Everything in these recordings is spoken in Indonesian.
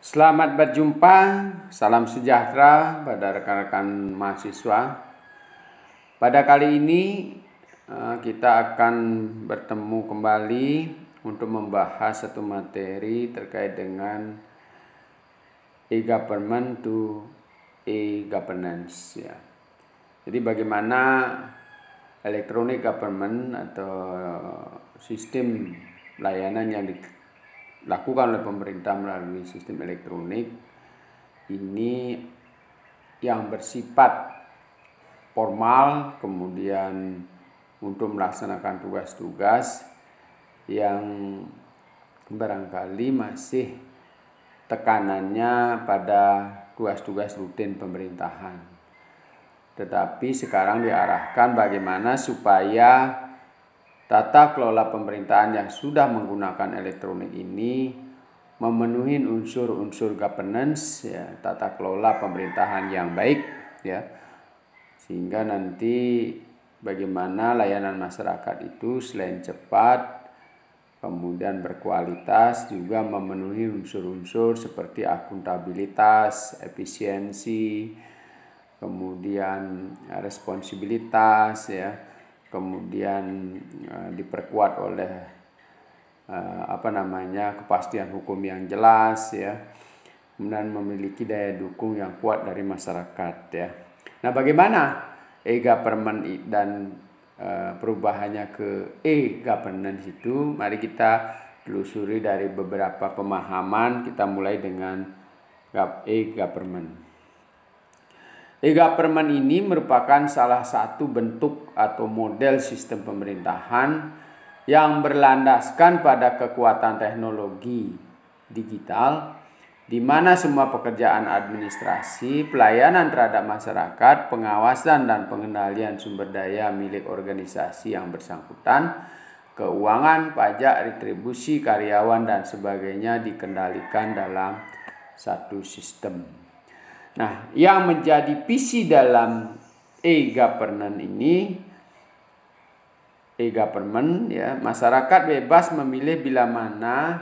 Selamat berjumpa, salam sejahtera pada rekan-rekan mahasiswa. Pada kali ini kita akan bertemu kembali untuk membahas satu materi terkait dengan e-government to e-governance ya. Jadi bagaimana electronic government atau sistem layanan yang dilakukan oleh pemerintah melalui sistem elektronik ini yang bersifat formal, kemudian untuk melaksanakan tugas-tugas yang barangkali masih tekanannya pada tugas-tugas rutin pemerintahan. Tetapi sekarang diarahkan bagaimana supaya tata kelola pemerintahan yang sudah menggunakan elektronik ini memenuhi unsur-unsur governance ya, tata kelola pemerintahan yang baik ya. Sehingga nanti bagaimana layanan masyarakat itu selain cepat kemudian berkualitas juga memenuhi unsur-unsur seperti akuntabilitas, efisiensi, kemudian responsibilitas ya. Kemudian diperkuat oleh kepastian hukum yang jelas ya, kemudian memiliki daya dukung yang kuat dari masyarakat ya. Nah, bagaimana e-government dan perubahannya ke e-governance itu? Mari kita telusuri dari beberapa pemahaman. Kita mulai dengan e-government. E-government ini merupakan salah satu bentuk atau model sistem pemerintahan yang berlandaskan pada kekuatan teknologi digital, di mana semua pekerjaan administrasi, pelayanan terhadap masyarakat, pengawasan dan pengendalian sumber daya milik organisasi yang bersangkutan, keuangan, pajak, retribusi, karyawan dan sebagainya dikendalikan dalam satu sistem. Nah, yang menjadi visi dalam e-government ya, masyarakat bebas memilih bila mana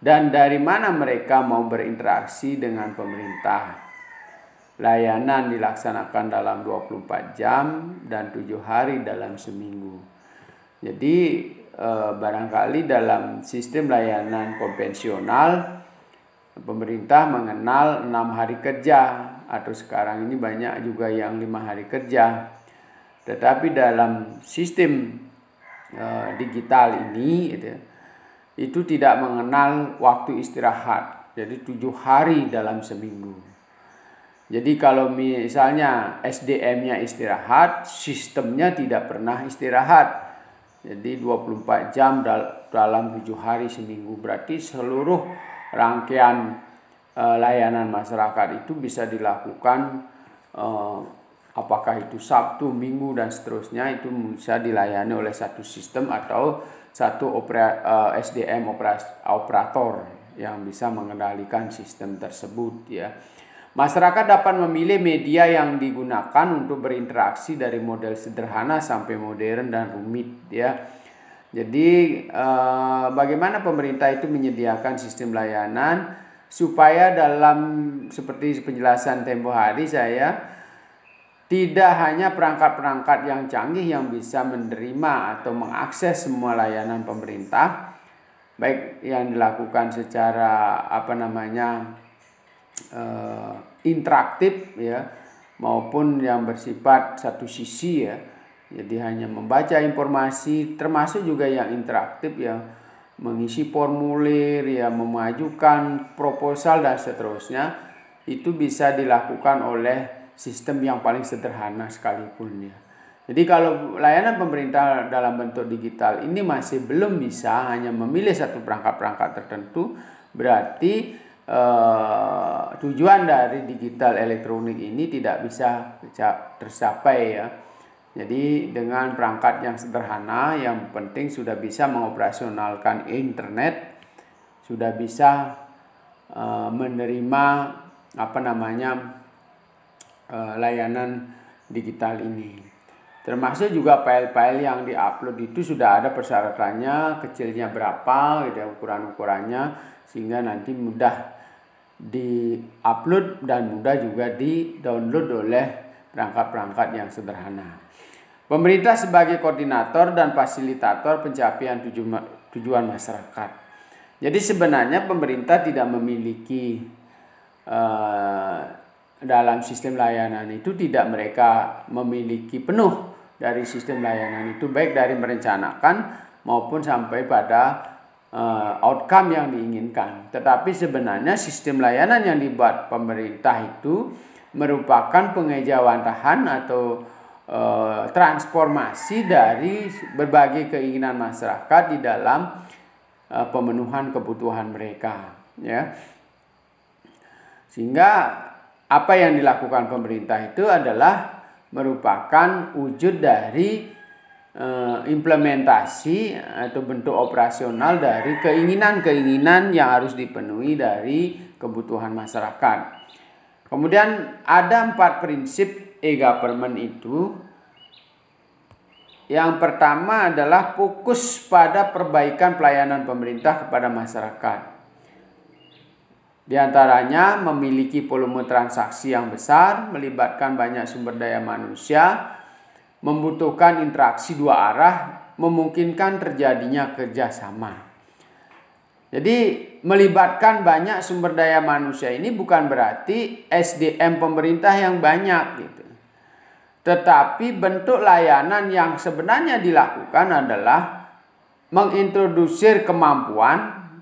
dan dari mana mereka mau berinteraksi dengan pemerintah. Layanan dilaksanakan dalam 24 jam dan 7 hari dalam seminggu. Jadi barangkali dalam sistem layanan konvensional pemerintah mengenal 6 hari kerja atau sekarang ini banyak juga yang 5 hari kerja. Tetapi dalam sistem digital ini itu tidak mengenal waktu istirahat. Jadi 7 hari dalam seminggu. Jadi kalau misalnya SDM-nya istirahat, sistemnya tidak pernah istirahat. Jadi 24 jam dalam 7 hari seminggu. Berarti seluruh rangkaian layanan masyarakat itu bisa dilakukan apakah itu Sabtu, Minggu dan seterusnya, itu bisa dilayani oleh satu sistem atau satu SDM operator yang bisa mengendalikan sistem tersebut ya. Masyarakat dapat memilih media yang digunakan untuk berinteraksi dari model sederhana sampai modern dan rumit ya. Jadi bagaimana pemerintah itu menyediakan sistem layanan supaya dalam seperti penjelasan tempo hari saya, tidak hanya perangkat-perangkat yang canggih yang bisa menerima atau mengakses semua layanan pemerintah, baik yang dilakukan secara interaktif ya, maupun yang bersifat satu sisi ya. Jadi hanya membaca informasi, termasuk juga yang interaktif yang mengisi formulir, ya memajukan proposal dan seterusnya, itu bisa dilakukan oleh sistem yang paling sederhana sekalipun ya. Jadi kalau layanan pemerintah dalam bentuk digital ini masih belum bisa hanya memilih satu perangkat-perangkat tertentu, berarti tujuan dari digital elektronik ini tidak bisa tercapai ya. Jadi dengan perangkat yang sederhana, yang penting sudah bisa mengoperasionalkan internet, sudah bisa menerima layanan digital ini. Termasuk juga file-file yang diupload itu sudah ada persyaratannya, kecilnya berapa, ukuran-ukurannya, sehingga nanti mudah di-upload dan mudah juga di-download oleh perangkat-perangkat yang sederhana. Pemerintah sebagai koordinator dan fasilitator pencapaian tujuan masyarakat. Jadi sebenarnya pemerintah tidak memiliki dalam sistem layanan itu, tidak mereka memiliki penuh dari sistem layanan itu, baik dari merencanakan maupun sampai pada outcome yang diinginkan. Tetapi sebenarnya sistem layanan yang dibuat pemerintah itu merupakan pengejawantahan atau transformasi dari berbagai keinginan masyarakat di dalam pemenuhan kebutuhan mereka, ya. Sehingga apa yang dilakukan pemerintah itu adalah merupakan wujud dari implementasi atau bentuk operasional dari keinginan-keinginan yang harus dipenuhi dari kebutuhan masyarakat. Kemudian ada 4 prinsip e-government itu. Yang pertama adalah fokus pada perbaikan pelayanan pemerintah kepada masyarakat. Di antaranya memiliki volume transaksi yang besar, melibatkan banyak sumber daya manusia, membutuhkan interaksi 2 arah, memungkinkan terjadinya kerjasama. Jadi melibatkan banyak sumber daya manusia ini bukan berarti SDM pemerintah yang banyak gitu. Tetapi bentuk layanan yang sebenarnya dilakukan adalah mengintrodusir kemampuan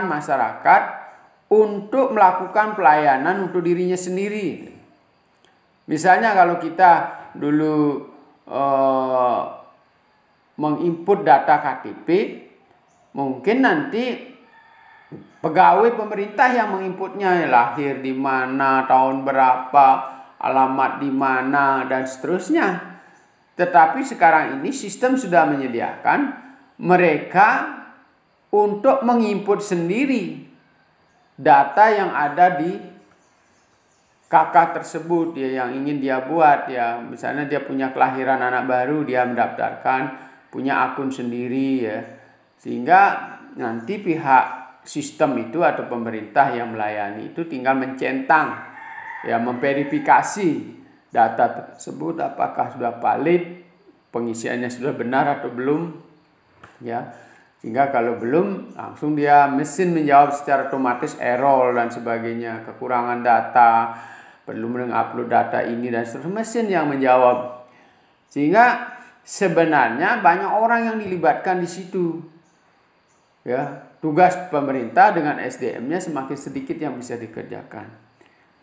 masyarakat untuk melakukan pelayanan untuk dirinya sendiri. Misalnya kalau kita dulu menginput data KTP, mungkin nanti pegawai pemerintah yang menginputnya, lahir di mana, tahun berapa, alamat di mana, dan seterusnya. Tetapi sekarang ini sistem sudah menyediakan mereka untuk menginput sendiri data yang ada di KK tersebut, yang ingin dia buat, ya. Misalnya dia punya kelahiran anak baru, dia mendaftarkan, punya akun sendiri, ya. Sehingga nanti pihak sistem itu atau pemerintah yang melayani itu tinggal mencentang, ya, memverifikasi data tersebut apakah sudah valid, pengisiannya sudah benar atau belum, ya. Sehingga kalau belum, langsung mesin menjawab secara otomatis error dan sebagainya, kekurangan data, perlu mengupload data ini dan seterusnya, mesin yang menjawab. Sehingga sebenarnya banyak orang yang dilibatkan di situ, ya. Tugas pemerintah dengan SDM-nya semakin sedikit yang bisa dikerjakan.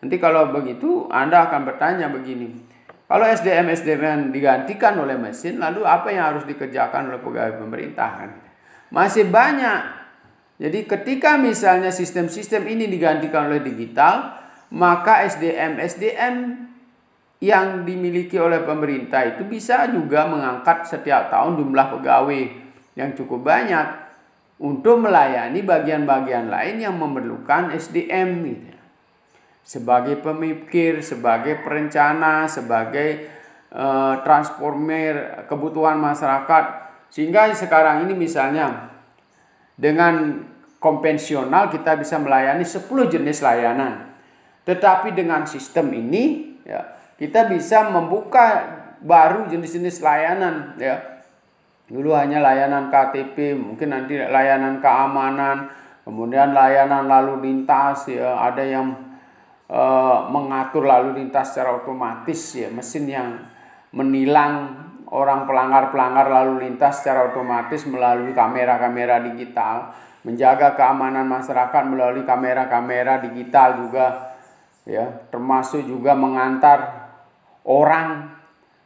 Nanti kalau begitu Anda akan bertanya begini, kalau SDM yang digantikan oleh mesin, lalu apa yang harus dikerjakan oleh pegawai pemerintahan? Masih banyak. Jadi ketika misalnya sistem-sistem ini digantikan oleh digital, maka SDM yang dimiliki oleh pemerintah itu bisa juga mengangkat setiap tahun jumlah pegawai yang cukup banyak untuk melayani bagian-bagian lain yang memerlukan SDM gitu. Sebagai pemikir, sebagai perencana, sebagai transformer kebutuhan masyarakat. Sehingga sekarang ini misalnya dengan konvensional kita bisa melayani 10 jenis layanan. Tetapi dengan sistem ini, ya, kita bisa membuka baru jenis-jenis layanan, ya. Dulu hanya layanan KTP, mungkin nanti layanan keamanan, kemudian layanan lalu lintas, ya, ada yang mengatur lalu lintas secara otomatis, ya, mesin yang menilang orang pelanggar lalu lintas secara otomatis melalui kamera-kamera digital, menjaga keamanan masyarakat melalui kamera-kamera digital juga, ya, termasuk juga mengantar orang,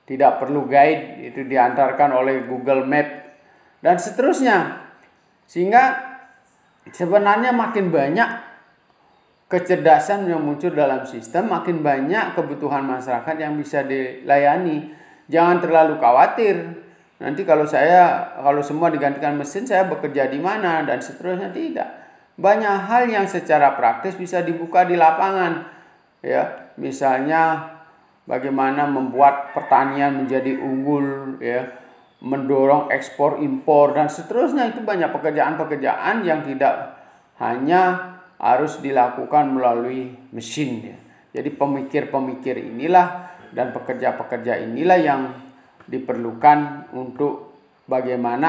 tidak perlu guide, itu diantarkan oleh Google Map dan seterusnya. Sehingga sebenarnya makin banyak kecerdasan yang muncul dalam sistem, makin banyak kebutuhan masyarakat yang bisa dilayani. Jangan terlalu khawatir. Nanti kalau semua digantikan mesin, saya bekerja di mana dan seterusnya, tidak. Banyak hal yang secara praktis bisa dibuka di lapangan, ya. Misalnya bagaimana membuat pertanian menjadi unggul, ya, mendorong ekspor impor dan seterusnya. Itu banyak pekerjaan-pekerjaan yang tidak hanya harus dilakukan melalui mesin ya. Jadi pemikir-pemikir inilah dan pekerja-pekerja inilah yang diperlukan untuk bagaimana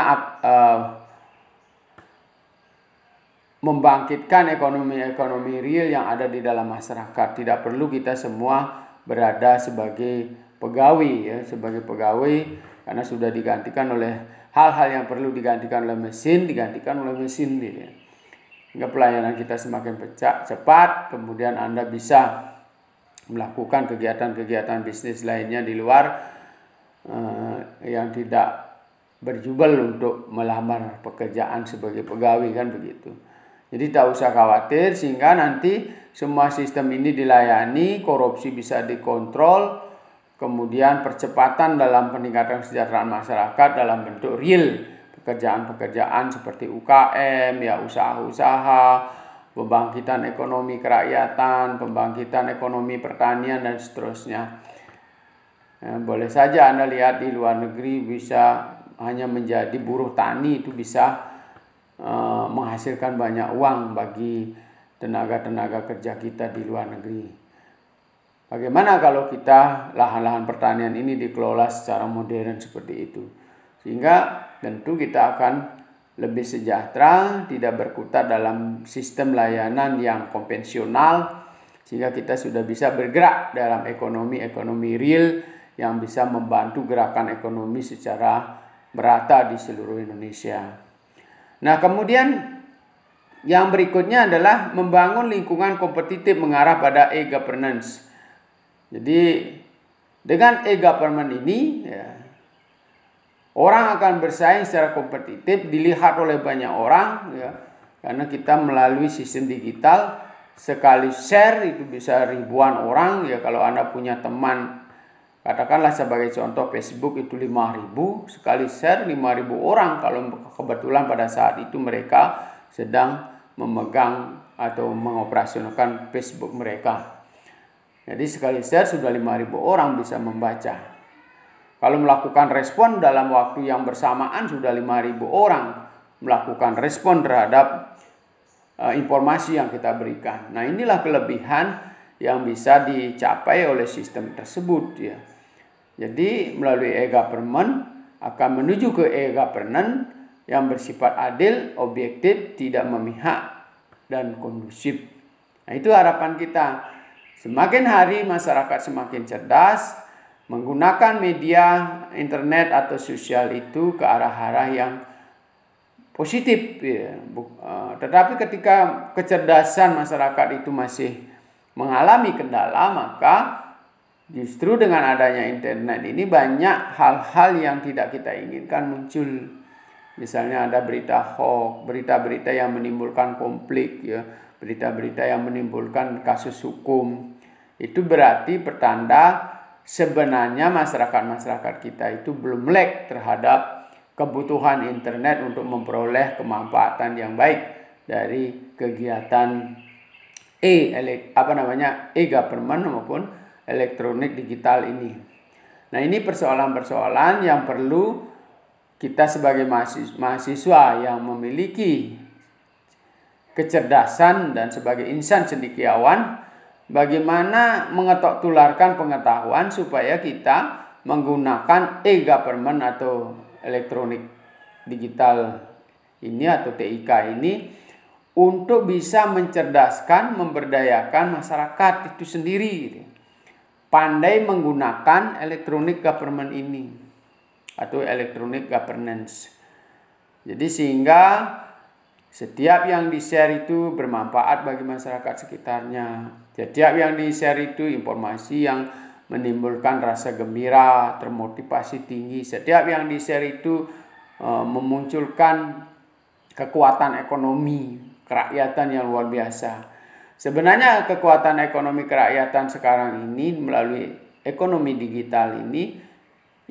membangkitkan ekonomi real yang ada di dalam masyarakat. Tidak perlu kita semua berada sebagai pegawai ya, sebagai pegawai karena sudah digantikan oleh hal-hal yang perlu digantikan oleh mesin, ya. Hingga pelayanan kita semakin cepat, kemudian Anda bisa melakukan kegiatan-kegiatan bisnis lainnya di luar yang tidak berjubel untuk melamar pekerjaan sebagai pegawai, kan begitu. Jadi tak usah khawatir, sehingga nanti semua sistem ini dilayani, korupsi bisa dikontrol, kemudian percepatan dalam peningkatan kesejahteraan masyarakat dalam bentuk real, pekerjaan-pekerjaan seperti UKM, ya usaha-usaha, pembangkitan ekonomi kerakyatan, pembangkitan ekonomi pertanian dan seterusnya. Boleh saja Anda lihat di luar negeri bisa hanya menjadi buruh tani, itu bisa menghasilkan banyak uang bagi tenaga-tenaga kerja kita di luar negeri. Bagaimana kalau kita lahan-lahan pertanian ini dikelola secara modern seperti itu? Sehingga tentu kita akan lebih sejahtera, tidak berkutat dalam sistem layanan yang konvensional, sehingga kita sudah bisa bergerak dalam ekonomi real yang bisa membantu gerakan ekonomi secara merata di seluruh Indonesia. Nah, kemudian yang berikutnya adalah membangun lingkungan kompetitif mengarah pada e-governance. Jadi dengan e-government ini ya, orang akan bersaing secara kompetitif, dilihat oleh banyak orang ya, karena kita melalui sistem digital sekali share itu bisa ribuan orang ya. Kalau Anda punya teman, katakanlah sebagai contoh Facebook itu 5.000, sekali share 5.000 orang kalau kebetulan pada saat itu mereka sedang memegang atau mengoperasionalkan Facebook mereka. Jadi sekali share sudah 5.000 orang bisa membaca. Kalau melakukan respon dalam waktu yang bersamaan sudah 5.000 orang melakukan respon terhadap informasi yang kita berikan. Nah, inilah kelebihan yang bisa dicapai oleh sistem tersebut ya. Jadi melalui e-government akan menuju ke e-governance yang bersifat adil, objektif, tidak memihak dan kondusif. Nah, itu harapan kita. Semakin hari masyarakat semakin cerdas, menggunakan media internet atau sosial itu ke arah-arah yang positif ya. Tetapi ketika kecerdasan masyarakat itu masih mengalami kendala, maka justru dengan adanya internet ini banyak hal-hal yang tidak kita inginkan muncul. Misalnya ada berita hoax, berita-berita yang menimbulkan konflik ya, berita-berita yang menimbulkan kasus hukum. Itu berarti pertanda sebenarnya masyarakat kita itu belum melek terhadap kebutuhan internet untuk memperoleh kemanfaatan yang baik dari kegiatan e-government maupun elektronik digital ini. Nah, ini persoalan-persoalan yang perlu kita sebagai mahasiswa yang memiliki kecerdasan dan sebagai insan cendekiawan, bagaimana mengetok tularkan pengetahuan supaya kita menggunakan e-government atau elektronik digital ini atau TIK ini untuk bisa mencerdaskan, memberdayakan masyarakat itu sendiri. Pandai menggunakan elektronik government ini atau elektronik governance. Jadi sehingga setiap yang di-share itu bermanfaat bagi masyarakat sekitarnya. Setiap yang di-share itu informasi yang menimbulkan rasa gembira, termotivasi tinggi. Setiap yang di-share itu memunculkan kekuatan ekonomi kerakyatan yang luar biasa. Sebenarnya kekuatan ekonomi kerakyatan sekarang ini melalui ekonomi digital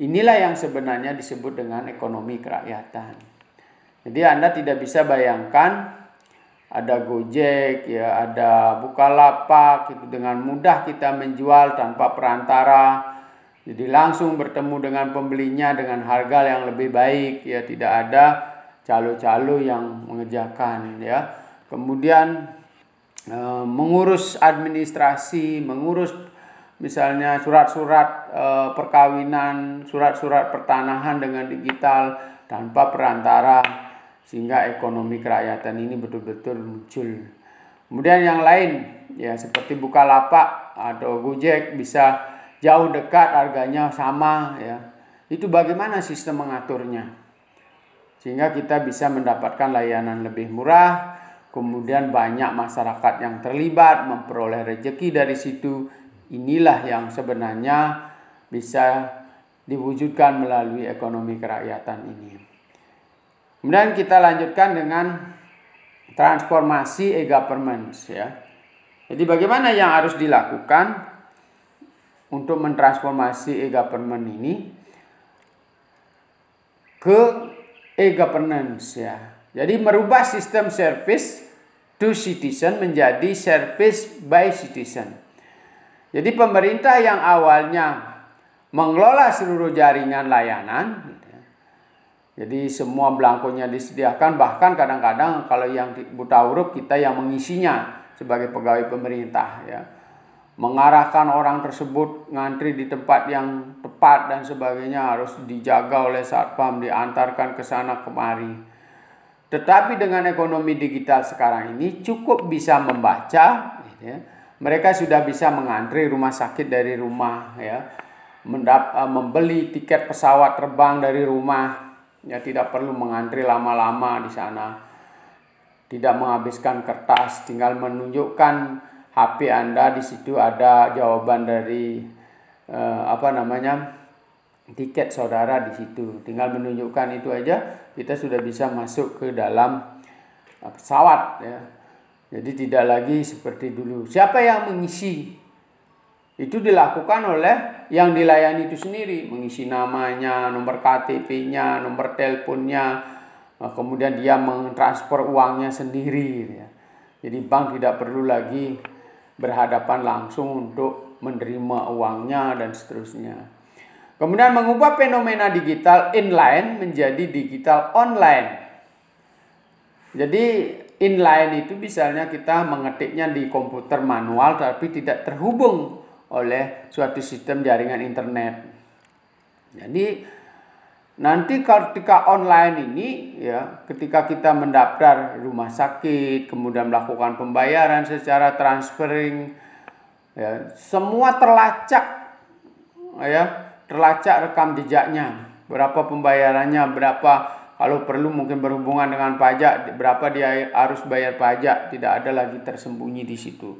inilah yang sebenarnya disebut dengan ekonomi kerakyatan. Jadi Anda tidak bisa bayangkan ada Gojek, ya, ada Bukalapak, itu dengan mudah kita menjual tanpa perantara. Jadi langsung bertemu dengan pembelinya dengan harga yang lebih baik, ya, tidak ada calo-calo yang mengejakan, ya. Kemudian mengurus administrasi, mengurus misalnya surat-surat perkawinan, surat-surat pertanahan dengan digital tanpa perantara, sehingga ekonomi kerakyatan ini betul-betul muncul. Kemudian yang lain ya seperti Bukalapak atau Gojek bisa jauh dekat, harganya sama ya. Itu bagaimana sistem mengaturnya? Sehingga kita bisa mendapatkan layanan lebih murah, kemudian banyak masyarakat yang terlibat, memperoleh rezeki dari situ. Inilah yang sebenarnya bisa diwujudkan melalui ekonomi kerakyatan ini. Kemudian kita lanjutkan dengan transformasi e-government ya. Jadi bagaimana yang harus dilakukan untuk mentransformasi e-government ini ke e-governance ya. Jadi merubah sistem service to citizen menjadi service by citizen. Jadi pemerintah yang awalnya mengelola seluruh jaringan layanan, jadi semua belangkonya disediakan, bahkan kadang-kadang kalau yang buta huruf kita yang mengisinya sebagai pegawai pemerintah ya. Mengarahkan orang tersebut ngantri di tempat yang tepat dan sebagainya, harus dijaga oleh satpam, diantarkan ke sana kemari. Tetapi dengan ekonomi digital sekarang ini cukup bisa membaca ya. Mereka sudah bisa mengantri rumah sakit dari rumah ya, membeli tiket pesawat terbang dari rumah ya, tidak perlu mengantri lama-lama di sana, tidak menghabiskan kertas, tinggal menunjukkan HP Anda, di situ ada jawaban dari tiket saudara di situ, tinggal menunjukkan itu aja, kita sudah bisa masuk ke dalam pesawat ya. Jadi tidak lagi seperti dulu. Siapa yang mengisi? Itu dilakukan oleh yang dilayani itu sendiri. Mengisi namanya, nomor KTP-nya, nomor teleponnya. Kemudian dia mentransfer uangnya sendiri. Ya. Jadi bank tidak perlu lagi berhadapan langsung untuk menerima uangnya dan seterusnya. Kemudian mengubah fenomena digital inline menjadi digital online. Jadi inline itu misalnya kita mengetiknya di komputer manual tapi tidak terhubung oleh suatu sistem jaringan internet. Jadi nanti ketika online ini ya, ketika kita mendaftar rumah sakit, kemudian melakukan pembayaran secara transferring ya, semua terlacak ya, terlacak rekam jejaknya, berapa pembayarannya, berapa kalau perlu mungkin berhubungan dengan pajak, berapa dia harus bayar pajak, tidak ada lagi tersembunyi di situ.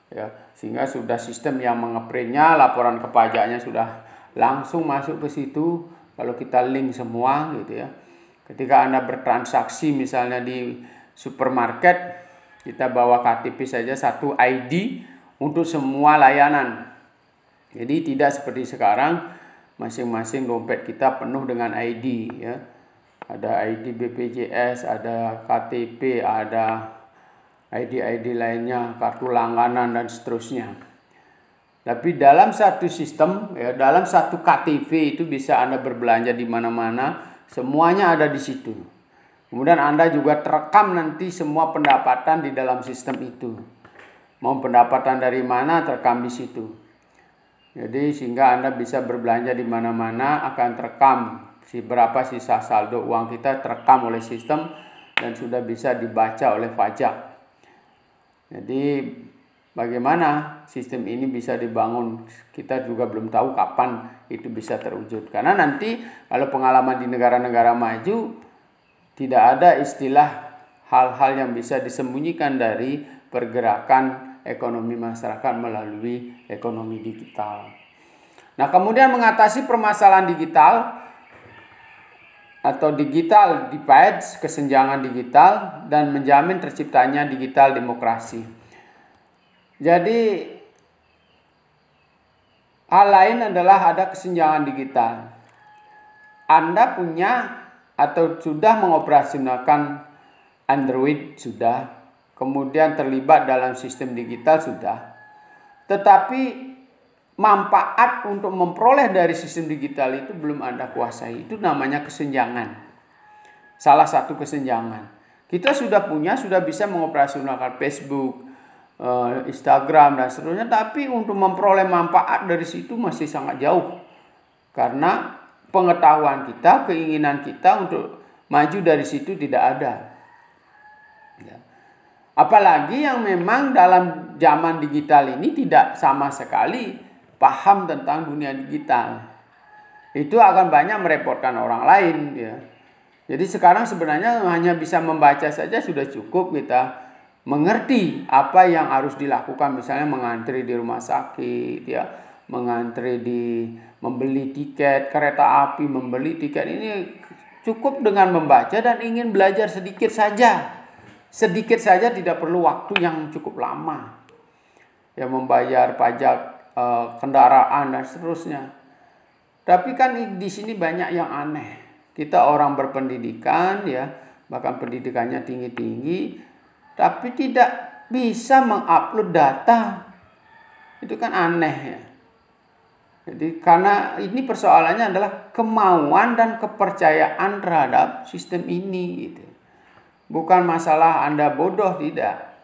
Ya, sehingga sudah sistem yang mengeprintnya, laporan ke pajaknya sudah langsung masuk ke situ. Kalau kita link semua gitu ya. Ketika Anda bertransaksi misalnya di supermarket, kita bawa KTP saja, satu ID untuk semua layanan. Jadi tidak seperti sekarang masing-masing dompet kita penuh dengan ID ya. Ada ID BPJS, ada KTP, ada ID-ID lainnya, kartu langganan dan seterusnya. Tapi dalam satu sistem, ya, dalam satu KTP itu bisa Anda berbelanja di mana-mana, semuanya ada di situ. Kemudian Anda juga terekam nanti semua pendapatan di dalam sistem itu. Mau pendapatan dari mana terekam di situ. Jadi sehingga Anda bisa berbelanja di mana-mana akan terekam. Berapa sisa saldo uang kita terekam oleh sistem dan sudah bisa dibaca oleh pajak. Jadi bagaimana sistem ini bisa dibangun, kita juga belum tahu kapan itu bisa terwujud. Karena nanti kalau pengalaman di negara-negara maju, tidak ada istilah hal-hal yang bisa disembunyikan dari pergerakan ekonomi masyarakat melalui ekonomi digital. Nah, kemudian mengatasi permasalahan digital atau digital divide, kesenjangan digital, dan menjamin terciptanya digital demokrasi. Jadi hal lain adalah ada kesenjangan digital. Anda punya atau sudah mengoperasionalkan Android sudah, kemudian terlibat dalam sistem digital sudah. Tetapi manfaat untuk memperoleh dari sistem digital itu belum Anda kuasai. Itu namanya kesenjangan. Salah satu kesenjangan. Kita sudah punya, sudah bisa mengoperasionalkan Facebook, Instagram dan seterusnya, tapi untuk memperoleh manfaat dari situ masih sangat jauh. Karena pengetahuan kita, keinginan kita untuk maju dari situ tidak ada. Ya. Apalagi yang memang dalam zaman digital ini tidak sama sekali paham tentang dunia digital. Itu akan banyak merepotkan orang lain. Ya. Jadi sekarang sebenarnya hanya bisa membaca saja sudah cukup kita mengerti apa yang harus dilakukan. Misalnya mengantri di rumah sakit, ya, mengantri membeli tiket kereta api, membeli tiket ini cukup dengan membaca dan ingin belajar sedikit saja. Sedikit saja, tidak perlu waktu yang cukup lama. Ya, membayar pajak kendaraan dan seterusnya. Tapi kan di sini banyak yang aneh. Kita orang berpendidikan, ya, bahkan pendidikannya tinggi-tinggi, tapi tidak bisa mengupload data. Itu kan aneh, ya. Jadi karena ini persoalannya adalah kemauan dan kepercayaan terhadap sistem ini, gitu. Bukan masalah Anda bodoh, tidak.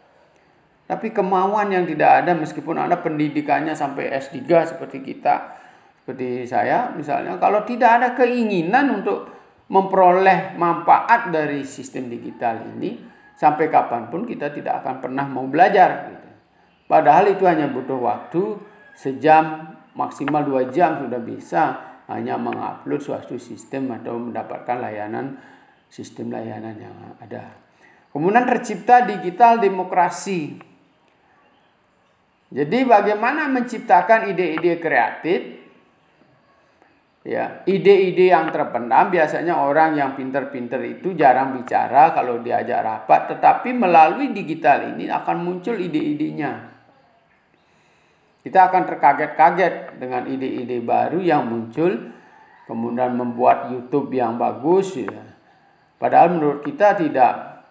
Tapi kemauan yang tidak ada, meskipun Anda pendidikannya sampai S3 seperti kita, seperti saya misalnya, kalau tidak ada keinginan untuk memperoleh manfaat dari sistem digital ini, sampai kapanpun kita tidak akan pernah mau belajar. Gitu. Padahal itu hanya butuh waktu sejam, maksimal 2 jam sudah bisa hanya mengupload suatu sistem atau mendapatkan sistem layanan yang ada. Kemudian tercipta digital demokrasi. Jadi bagaimana menciptakan ide-ide kreatif? Ya, ide-ide yang terpendam, biasanya orang yang pinter-pinter itu jarang bicara kalau diajak rapat, tetapi melalui digital ini akan muncul ide-idenya. Kita akan terkaget-kaget dengan ide-ide baru yang muncul, kemudian membuat YouTube yang bagus, ya. Padahal menurut kita tidak,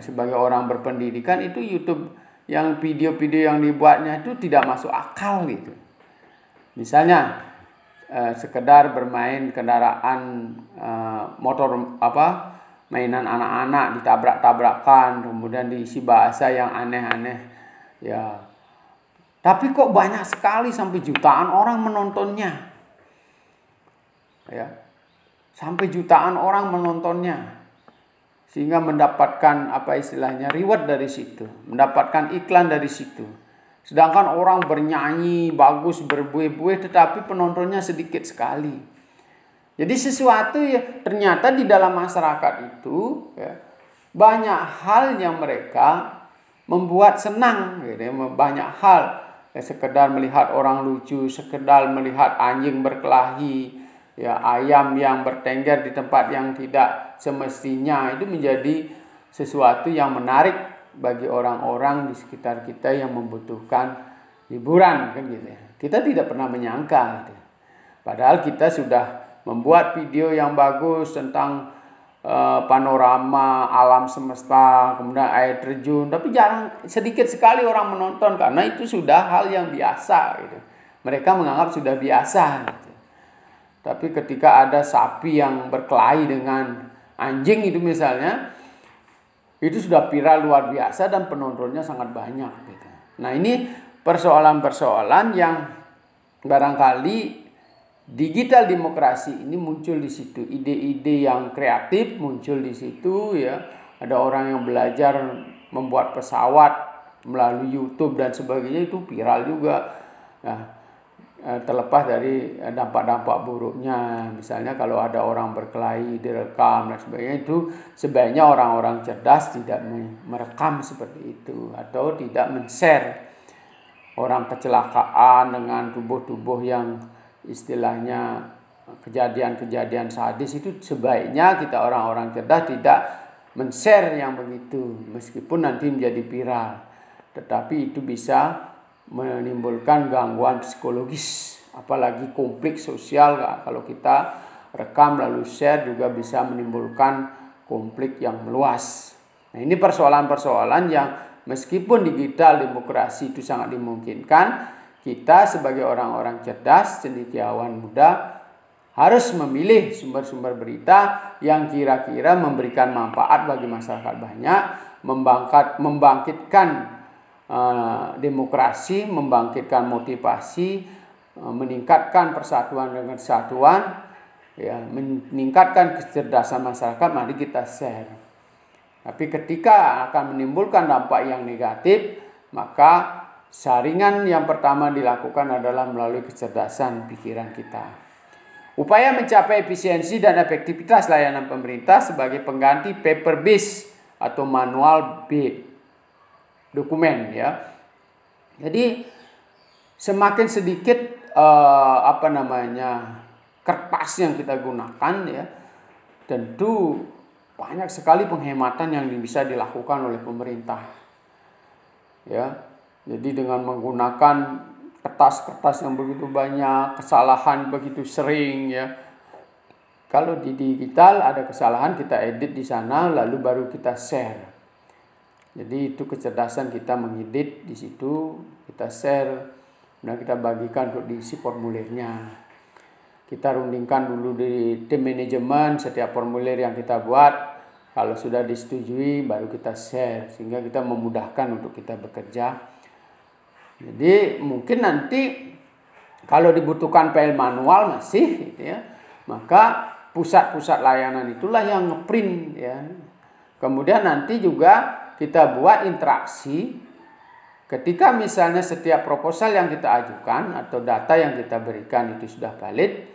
sebagai orang berpendidikan itu YouTube yang video-video yang dibuatnya itu tidak masuk akal gitu. Misalnya sekedar bermain kendaraan motor mainan anak-anak ditabrak-tabrakan, kemudian diisi bahasa yang aneh-aneh, ya. Tapi kok banyak sekali sampai jutaan orang menontonnya, ya. Sampai jutaan orang menontonnya, sehingga mendapatkan reward dari situ, mendapatkan iklan dari situ. Sedangkan orang bernyanyi bagus, berbuih-buih, tetapi penontonnya sedikit sekali. Jadi sesuatu ya, ternyata di dalam masyarakat itu, ya, banyak hal yang mereka membuat senang, gitu, banyak hal. Ya, sekedar melihat orang lucu, sekedar melihat anjing berkelahi, ya, ayam yang bertengger di tempat yang tidak semestinya, itu menjadi sesuatu yang menarik bagi orang-orang di sekitar kita yang membutuhkan hiburan, kan gitu. Kita tidak pernah menyangka, gitu. Padahal kita sudah membuat video yang bagus tentang panorama alam semesta, kemudian air terjun, tapi sedikit sekali orang menonton karena itu sudah hal yang biasa, gitu. Mereka menganggap sudah biasa, gitu. Tapi ketika ada sapi yang berkelahi dengan anjing itu misalnya, itu sudah viral luar biasa dan penontonnya sangat banyak, gitu. Nah, ini persoalan-persoalan yang barangkali digital demokrasi ini muncul di situ. Ide-ide yang kreatif muncul di situ, ya. Ada orang yang belajar membuat pesawat melalui YouTube dan sebagainya, itu viral juga. Nah, terlepas dari dampak-dampak buruknya, misalnya kalau ada orang berkelahi direkam dan sebagainya, itu sebaiknya orang-orang cerdas tidak merekam seperti itu atau tidak men-share. Orang kecelakaan dengan tubuh-tubuh yang istilahnya kejadian-kejadian sadis, itu sebaiknya kita orang-orang cerdas tidak men-share yang begitu, meskipun nanti menjadi viral, tetapi itu bisa menimbulkan gangguan psikologis, apalagi konflik sosial. Kalau kita rekam lalu share juga bisa menimbulkan konflik yang meluas. Nah, ini persoalan-persoalan yang meskipun digital demokrasi itu sangat dimungkinkan, kita sebagai orang-orang cerdas, cendekiawan muda harus memilih sumber-sumber berita yang kira-kira memberikan manfaat bagi masyarakat banyak, membangkitkan demokrasi, membangkitkan motivasi, meningkatkan persatuan dengan kesatuan, ya, meningkatkan kecerdasan masyarakat, mari kita share. Tapi ketika akan menimbulkan dampak yang negatif, maka saringan yang pertama dilakukan adalah melalui kecerdasan pikiran kita. Upaya mencapai efisiensi dan efektivitas layanan pemerintah sebagai pengganti paper based atau manual based dokumen, ya. Jadi semakin sedikit kertas yang kita gunakan, ya, tentu banyak sekali penghematan yang bisa dilakukan oleh pemerintah, ya. Jadi dengan menggunakan kertas-kertas yang begitu banyak, kesalahan begitu sering, ya. Kalau di digital ada kesalahan, kita edit di sana lalu baru kita share. Jadi itu kecerdasan kita mengedit di situ, kita share, dan kita bagikan untuk diisi formulirnya. Kita rundingkan dulu di tim manajemen setiap formulir yang kita buat. Kalau sudah disetujui baru kita share, sehingga kita memudahkan untuk kita bekerja. Jadi mungkin nanti kalau dibutuhkan file manual masih, gitu ya, maka pusat-pusat layanan itulah yang ngeprint, ya. Kemudian nanti juga kita buat interaksi ketika misalnya setiap proposal yang kita ajukan atau data yang kita berikan itu sudah valid,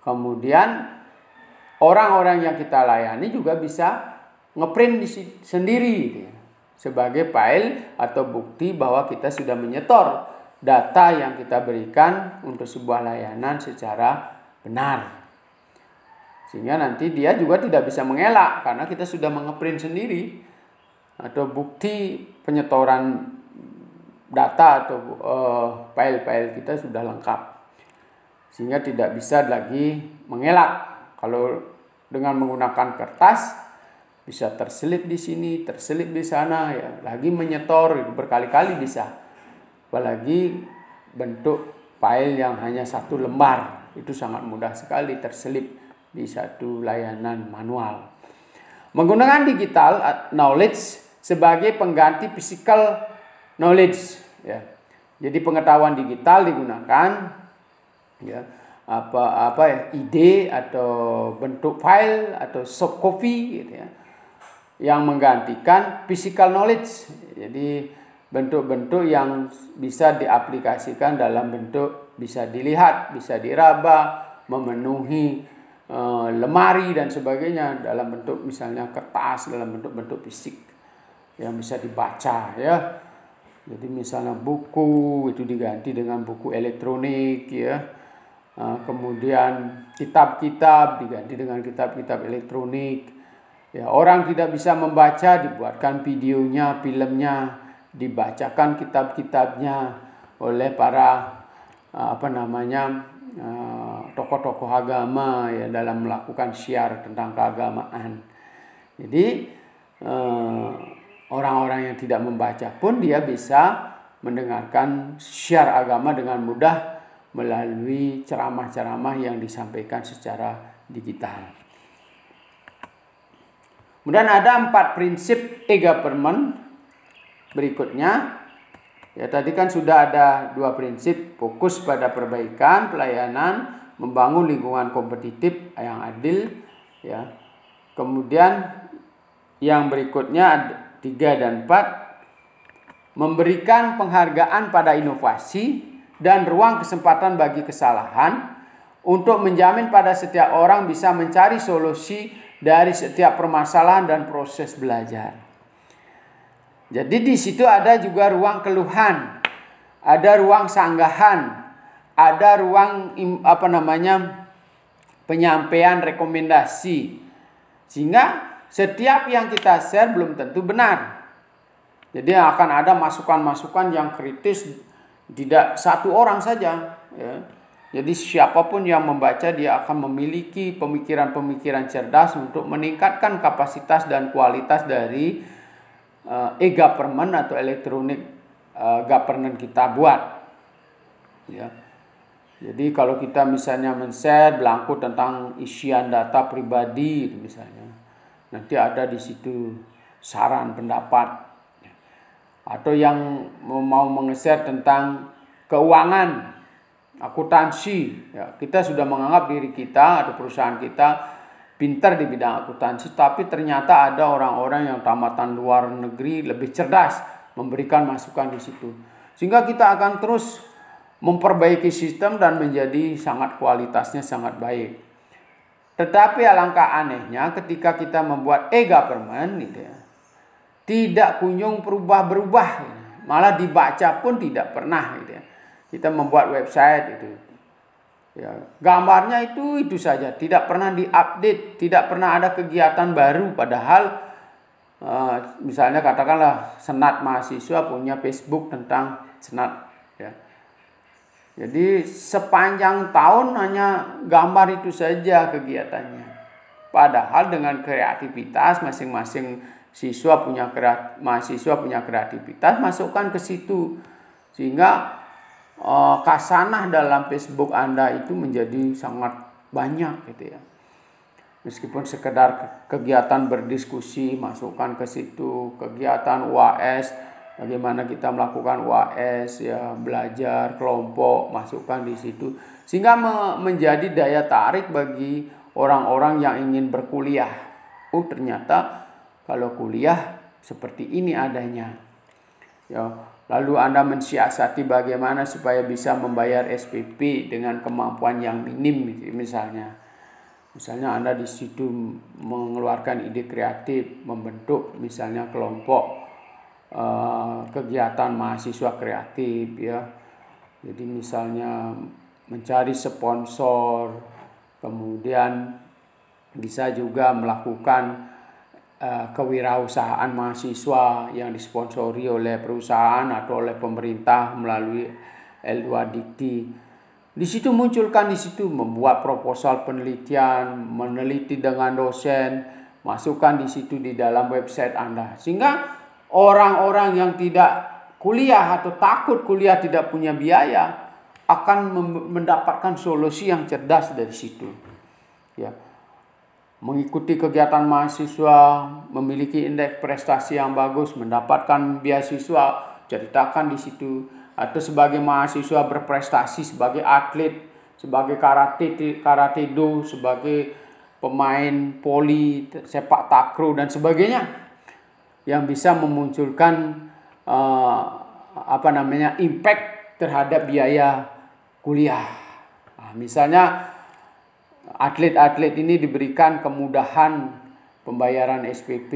kemudian orang-orang yang kita layani juga bisa ngeprint sendiri, gitu ya, sebagai file atau bukti bahwa kita sudah menyetor data yang kita berikan untuk sebuah layanan secara benar. Sehingga nanti dia juga tidak bisa mengelak karena kita sudah mengeprint sendiri, atau bukti penyetoran data atau file-file kita sudah lengkap, sehingga tidak bisa lagi mengelak. Kalau dengan menggunakan kertas bisa terselip di sini, terselip di sana, ya, lagi menyetor itu berkali-kali bisa. Apalagi bentuk file yang hanya satu lembar, itu sangat mudah sekali terselip di satu layanan manual. Menggunakan digital knowledge sebagai pengganti physical knowledge, ya. Jadi pengetahuan digital digunakan, ya, ide atau bentuk file atau soft copy, gitu ya, yang menggantikan physical knowledge. Jadi bentuk-bentuk yang bisa diaplikasikan dalam bentuk bisa dilihat, bisa diraba, memenuhi lemari dan sebagainya dalam bentuk misalnya kertas, dalam bentuk-bentuk fisik yang bisa dibaca, ya. Jadi misalnya buku itu diganti dengan buku elektronik, ya. Kemudian kitab-kitab diganti dengan kitab-kitab elektronik. Ya, orang tidak bisa membaca dibuatkan videonya, filmnya, dibacakan kitab-kitabnya oleh para tokoh-tokoh agama, ya, dalam melakukan syiar tentang keagamaan. Jadi orang-orang yang tidak membaca pun dia bisa mendengarkan syiar agama dengan mudah melalui ceramah-ceramah yang disampaikan secara digital. Kemudian ada 4 prinsip e-government berikutnya. Ya, tadi kan sudah ada 2 prinsip, fokus pada perbaikan pelayanan, membangun lingkungan kompetitif yang adil, ya. Kemudian yang berikutnya 3 dan 4, memberikan penghargaan pada inovasi dan ruang kesempatan bagi kesalahan untuk menjamin pada setiap orang bisa mencari solusi dari setiap permasalahan dan proses belajar. Jadi di situ ada juga ruang keluhan, ada ruang sanggahan, ada ruang penyampaian rekomendasi. Sehingga setiap yang kita share belum tentu benar. Jadi akan ada masukan-masukan yang kritis, tidak satu orang saja, ya. Jadi siapapun yang membaca dia akan memiliki pemikiran-pemikiran cerdas untuk meningkatkan kapasitas dan kualitas dari e-government atau electronic governance kita buat, ya. Jadi kalau kita misalnya men-share belangko tentang isian data pribadi misalnya, nanti ada di situ saran pendapat. atau yang mau menge-share tentang keuangan, akuntansi, ya, kita sudah menganggap diri kita atau perusahaan kita pintar di bidang akuntansi, tapi ternyata ada orang-orang yang tamatan luar negeri lebih cerdas memberikan masukan di situ. Sehingga kita akan terus memperbaiki sistem dan menjadi kualitasnya sangat baik. Tetapi alangkah anehnya ketika kita membuat e-government gitu ya, tidak kunjung berubah-berubah, malah dibaca pun tidak pernah gitu ya. Kita membuat website itu, ya, gambarnya itu saja, tidak pernah diupdate, tidak pernah ada kegiatan baru. Padahal misalnya katakanlah senat mahasiswa punya Facebook tentang senat, ya. Jadi sepanjang tahun hanya gambar itu saja kegiatannya. Padahal dengan kreativitas masing-masing mahasiswa punya kreativitas, masukkan ke situ sehingga kasanah dalam Facebook Anda itu menjadi sangat banyak gitu ya. Meskipun sekedar kegiatan berdiskusi, masukkan ke situ, kegiatan UAS, bagaimana kita melakukan UAS ya, belajar kelompok, masukkan di situ sehingga menjadi daya tarik bagi orang-orang yang ingin berkuliah. Ternyata kalau kuliah seperti ini adanya. Ya, lalu Anda mensiasati bagaimana supaya bisa membayar SPP dengan kemampuan yang minim misalnya. Misalnya Anda di situ mengeluarkan ide kreatif, membentuk misalnya kelompok kegiatan mahasiswa kreatif ya. Jadi misalnya mencari sponsor, kemudian bisa juga melakukan kewirausahaan mahasiswa yang disponsori oleh perusahaan atau oleh pemerintah melalui L2 Dikti. Di situ munculkan membuat proposal penelitian, meneliti dengan dosen, masukkan di situ di dalam website Anda. Sehingga orang-orang yang tidak kuliah atau takut kuliah tidak punya biaya akan mendapatkan solusi yang cerdas dari situ. Ya. Mengikuti kegiatan mahasiswa, memiliki indeks prestasi yang bagus, mendapatkan beasiswa, ceritakan di situ. Atau sebagai mahasiswa berprestasi sebagai atlet, sebagai karate-do, sebagai pemain voli, sepak takraw dan sebagainya, yang bisa memunculkan impact terhadap biaya kuliah. Misalnya atlet-atlet ini diberikan kemudahan pembayaran SPP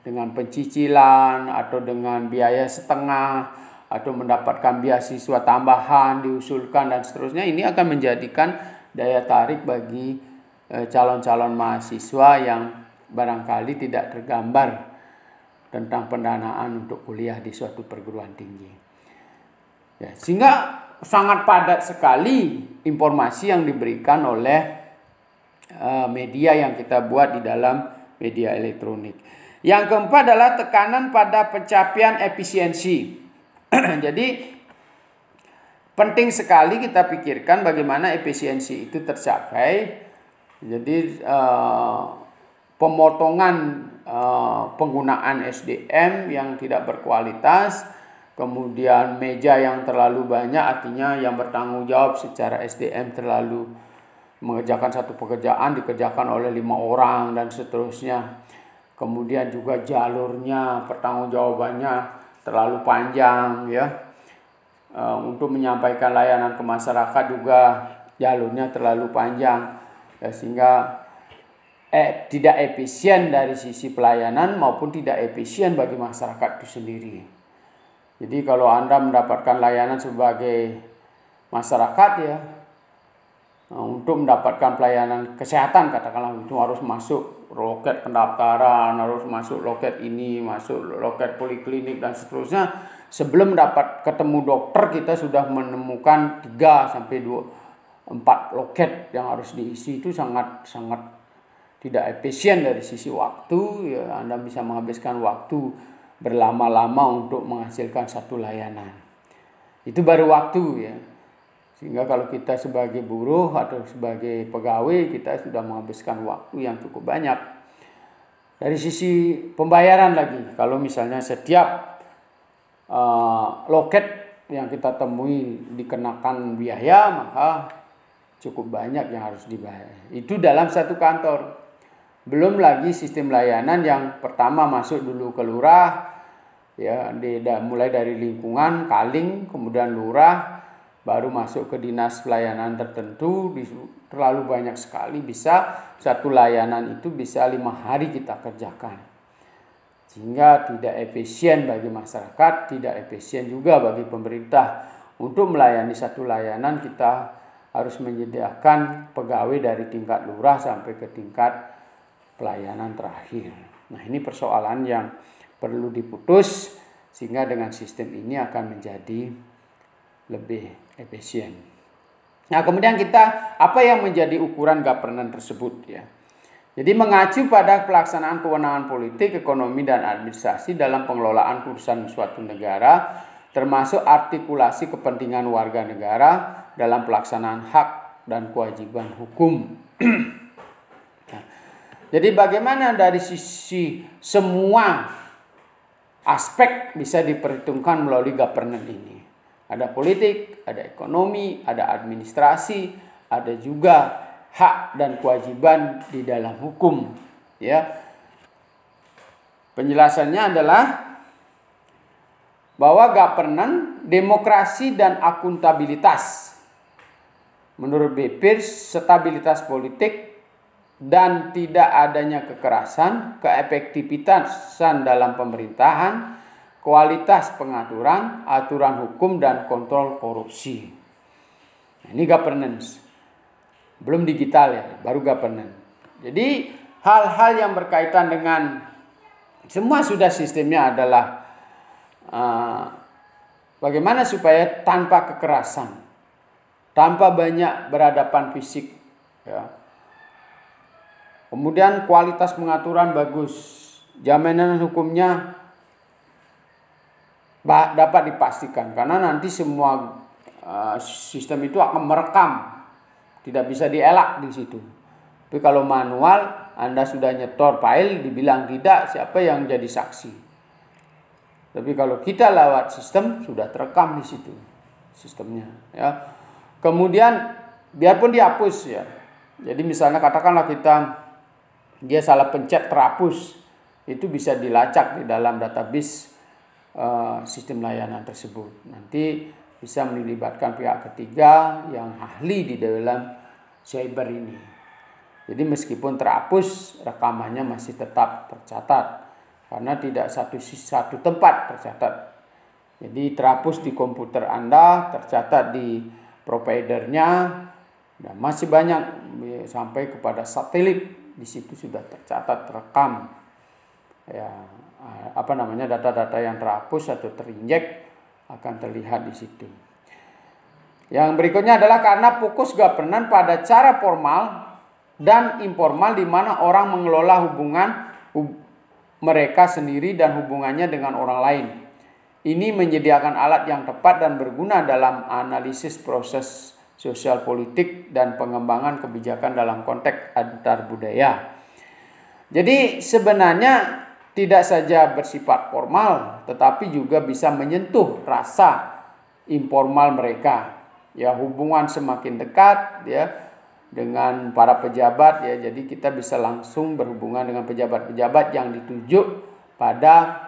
dengan pencicilan atau dengan biaya setengah atau mendapatkan beasiswa tambahan diusulkan dan seterusnya. Ini akan menjadikan daya tarik bagi calon-calon mahasiswa yang barangkali tidak tergambar tentang pendanaan untuk kuliah di suatu perguruan tinggi. Ya, sehingga sangat padat sekali informasi yang diberikan oleh media yang kita buat di dalam media elektronik. Yang keempat adalah tekanan pada pencapaian efisiensi. Jadi penting sekali kita pikirkan bagaimana efisiensi itu tercapai. Jadi pemotongan penggunaan SDM yang tidak berkualitas, kemudian meja yang terlalu banyak, artinya yang bertanggung jawab secara SDM terlalu mengerjakan satu pekerjaan dikerjakan oleh 5 orang dan seterusnya. Kemudian juga jalurnya, pertanggungjawabannya terlalu panjang ya. Untuk menyampaikan layanan ke masyarakat juga jalurnya terlalu panjang ya, sehingga tidak efisien dari sisi pelayanan maupun tidak efisien bagi masyarakat itu sendiri. Jadi kalau Anda mendapatkan layanan sebagai masyarakat ya, untuk mendapatkan pelayanan kesehatan katakanlah itu harus masuk loket pendaftaran, harus masuk loket ini, masuk loket poliklinik dan seterusnya. Sebelum dapat ketemu dokter kita sudah menemukan 3 sampai 4 loket yang harus diisi. Itu sangat tidak efisien dari sisi waktu ya. Anda bisa menghabiskan waktu berlama-lama untuk menghasilkan satu layanan. Itu baru waktu ya. Sehingga kalau kita sebagai buruh atau sebagai pegawai kita sudah menghabiskan waktu yang cukup banyak. Dari sisi pembayaran lagi, kalau misalnya setiap loket yang kita temui dikenakan biaya, maka cukup banyak yang harus dibayar. Itu dalam satu kantor. Belum lagi sistem layanan yang pertama masuk dulu ke lurah, ya, mulai dari lingkungan, Kaling, kemudian lurah, baru masuk ke dinas pelayanan tertentu. Terlalu banyak sekali, bisa satu layanan itu bisa 5 hari kita kerjakan. Sehingga tidak efisien bagi masyarakat, tidak efisien juga bagi pemerintah. Untuk melayani satu layanan kita harus menyediakan pegawai dari tingkat lurah sampai ke tingkat pelayanan terakhir. Nah, ini persoalan yang perlu diputus sehingga dengan sistem ini akan menjadi lebih efisien. Nah, kemudian apa yang menjadi ukuran governance tersebut, ya. Jadi mengacu pada pelaksanaan kewenangan politik, ekonomi, dan administrasi dalam pengelolaan urusan suatu negara, termasuk artikulasi kepentingan warga negara dalam pelaksanaan hak dan kewajiban hukum. Nah, jadi bagaimana dari sisi semua aspek bisa diperhitungkan melalui governance ini. Ada politik, ada ekonomi, ada administrasi, ada juga hak dan kewajiban di dalam hukum, ya. Penjelasannya adalah bahwa governance, demokrasi dan akuntabilitas. Menurut Bepir, stabilitas politik dan tidak adanya kekerasan, keefektivitasan dalam pemerintahan, kualitas pengaturan, aturan hukum dan kontrol korupsi. Nah, ini governance. Belum digital, ya, baru governance. Jadi hal-hal yang berkaitan dengan semua sudah sistemnya adalah bagaimana supaya tanpa kekerasan, tanpa banyak berhadapan fisik, ya. Kemudian kualitas pengaturan bagus, jaminan hukumnya dapat dipastikan karena nanti semua sistem itu akan merekam. Tidak bisa dielak di situ. Tapi kalau manual, Anda sudah nyetor file, dibilang tidak, siapa yang jadi saksi? Tapi kalau kita lewat sistem, sudah terekam di situ sistemnya, ya. Kemudian biarpun dihapus, ya. Jadi misalnya katakanlah dia salah pencet terhapus, itu bisa dilacak di dalam database sistem layanan tersebut. Nanti bisa melibatkan pihak ketiga yang ahli di dalam cyber ini. Jadi meskipun terhapus, rekamannya masih tetap tercatat karena tidak satu tempat tercatat. Jadi terhapus di komputer Anda, tercatat di providernya, dan masih banyak sampai kepada satelit, di situ sudah tercatat, terekam, ya, data-data yang terhapus atau terinjek akan terlihat di situ. Yang berikutnya adalah karena fokus governance pada cara formal dan informal di mana orang mengelola hubungan mereka sendiri dan hubungannya dengan orang lain. Ini menyediakan alat yang tepat dan berguna dalam analisis proses sosial politik dan pengembangan kebijakan dalam konteks antar budaya. Jadi sebenarnya tidak saja bersifat formal, tetapi juga bisa menyentuh rasa informal mereka. Ya, hubungan semakin dekat, ya, dengan para pejabat, ya. Jadi kita bisa langsung berhubungan dengan pejabat-pejabat yang ditunjuk pada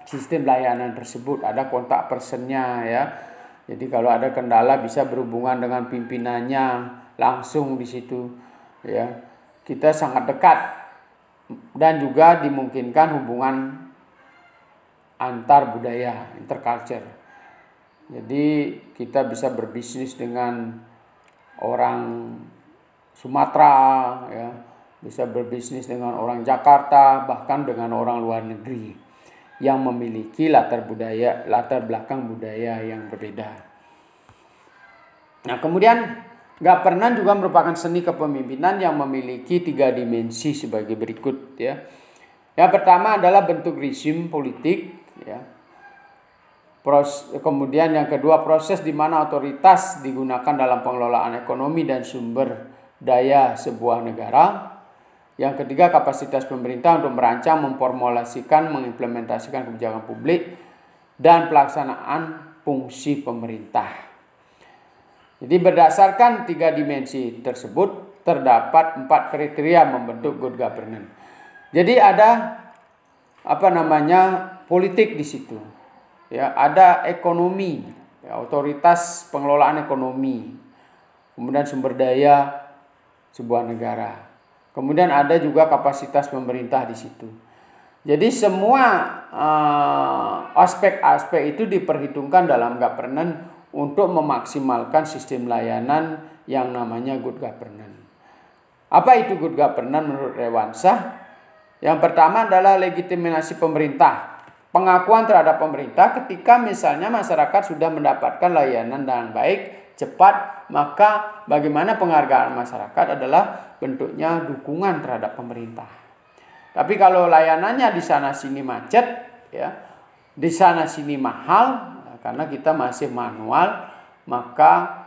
sistem layanan tersebut. Ada kontak personnya, ya. Jadi kalau ada kendala bisa berhubungan dengan pimpinannya langsung di situ, ya. Kita sangat dekat. Dan juga dimungkinkan hubungan antar budaya, interculture. Jadi kita bisa berbisnis dengan orang Sumatera, ya, bisa berbisnis dengan orang Jakarta, bahkan dengan orang luar negeri yang memiliki latar belakang budaya yang berbeda. Nah, kemudian governance juga merupakan seni kepemimpinan yang memiliki 3 dimensi sebagai berikut, ya. Yang pertama adalah bentuk rezim politik, ya. Kemudian yang kedua, proses di mana otoritas digunakan dalam pengelolaan ekonomi dan sumber daya sebuah negara. Yang ketiga, kapasitas pemerintah untuk merancang, memformulasikan, mengimplementasikan kebijakan publik dan pelaksanaan fungsi pemerintah. Jadi berdasarkan 3 dimensi tersebut terdapat 4 kriteria membentuk good governance. Jadi ada politik di situ. Ya, ada ekonomi, ya, otoritas pengelolaan ekonomi. Kemudian sumber daya sebuah negara. Kemudian ada juga kapasitas pemerintah di situ. Jadi semua aspek-aspek itu diperhitungkan dalam governance untuk memaksimalkan sistem layanan yang namanya good governance. Apa itu good governance menurut Rewansyah? Yang pertama adalah legitimasi pemerintah. Pengakuan terhadap pemerintah ketika misalnya masyarakat sudah mendapatkan layanan dengan baik, cepat, maka bagaimana penghargaan masyarakat adalah bentuknya dukungan terhadap pemerintah. Tapi kalau layanannya di sana sini macet, ya, di sana sini mahal, karena kita masih manual, maka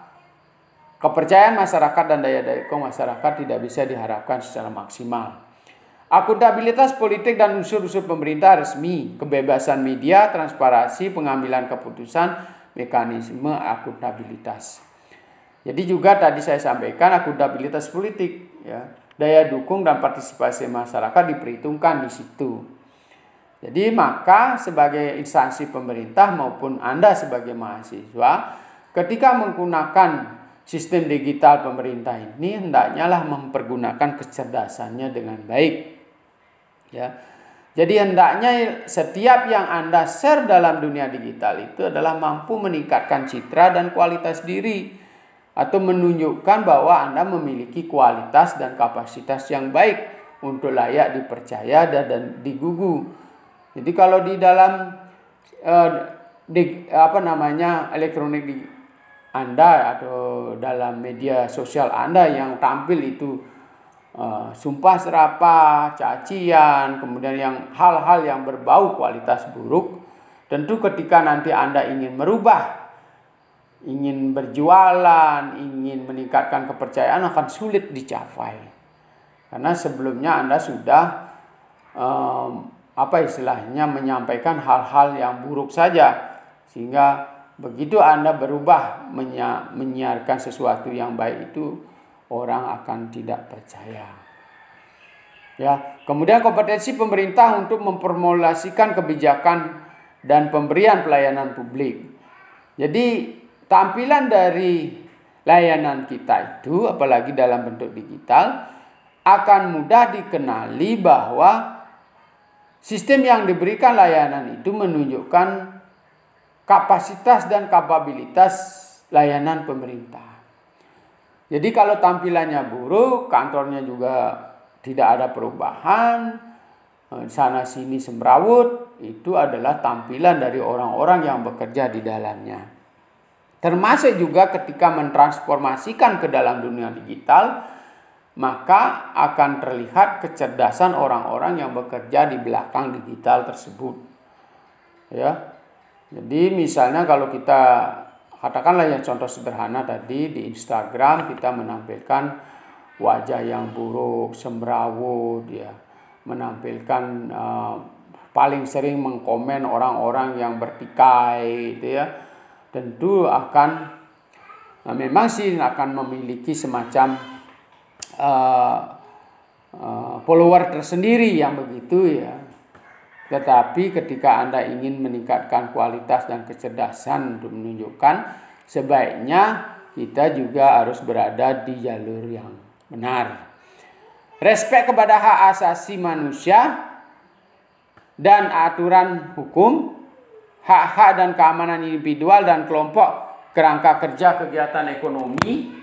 kepercayaan masyarakat dan daya dukung masyarakat tidak bisa diharapkan secara maksimal. Akuntabilitas politik dan unsur-unsur pemerintah resmi, kebebasan media, transparansi, pengambilan keputusan, mekanisme akuntabilitas. Jadi juga tadi saya sampaikan akuntabilitas politik, ya, daya dukung dan partisipasi masyarakat diperhitungkan di situ. Jadi maka sebagai instansi pemerintah maupun Anda sebagai mahasiswa, ketika menggunakan sistem digital pemerintah ini hendaknya lah mempergunakan kecerdasannya dengan baik. Ya. Jadi hendaknya setiap yang Anda share dalam dunia digital itu adalah mampu meningkatkan citra dan kualitas diri atau menunjukkan bahwa Anda memiliki kualitas dan kapasitas yang baik untuk layak dipercaya dan digugu. Jadi kalau di dalam elektronik di Anda atau dalam media sosial Anda yang tampil itu sumpah serapah, cacian, kemudian yang hal-hal yang berbau kualitas buruk, tentu ketika nanti Anda ingin merubah, ingin berjualan, ingin meningkatkan kepercayaan akan sulit dicapai. Karena sebelumnya Anda sudah menyampaikan hal-hal yang buruk saja, sehingga begitu Anda berubah menyiarkan sesuatu yang baik itu, orang akan tidak percaya. Ya, kemudian kompetensi pemerintah untuk memformulasikan kebijakan dan pemberian pelayanan publik. Jadi tampilan dari layanan kita itu, apalagi dalam bentuk digital, akan mudah dikenali bahwa sistem yang diberikan layanan itu menunjukkan kapasitas dan kapabilitas layanan pemerintah. Jadi kalau tampilannya buruk, kantornya juga tidak ada perubahan, sana sini semrawut, itu adalah tampilan dari orang-orang yang bekerja di dalamnya. Termasuk juga ketika mentransformasikan ke dalam dunia digital, maka akan terlihat kecerdasan orang-orang yang bekerja di belakang digital tersebut. Ya. Jadi misalnya kalau kita katakanlah yang contoh sederhana tadi di Instagram kita menampilkan wajah yang buruk, semrawut, ya, menampilkan paling sering mengkomen orang-orang yang bertikai, gitu ya. Tentu memang sih akan memiliki semacam follower tersendiri yang begitu, ya. Tetapi ketika Anda ingin meningkatkan kualitas dan kecerdasan untuk menunjukkan, sebaiknya kita juga harus berada di jalur yang benar. Respek kepada hak asasi manusia dan aturan hukum, hak-hak dan keamanan individual dan kelompok, kerangka kerja kegiatan ekonomi,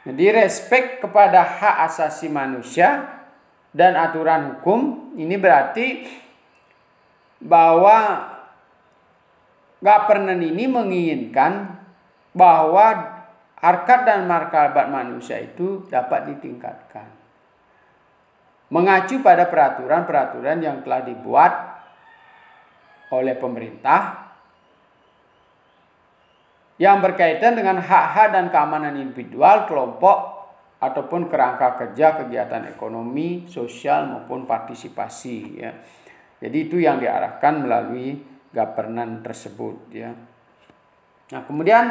jadi respek kepada hak asasi manusia dan aturan hukum ini berarti bahwa governance ini menginginkan bahwa harkat dan martabat manusia itu dapat ditingkatkan. Mengacu pada peraturan-peraturan yang telah dibuat oleh pemerintah yang berkaitan dengan hak-hak dan keamanan individual, kelompok, ataupun kerangka kerja kegiatan ekonomi, sosial maupun partisipasi ya. Jadi itu yang diarahkan melalui governance tersebut ya. Nah, kemudian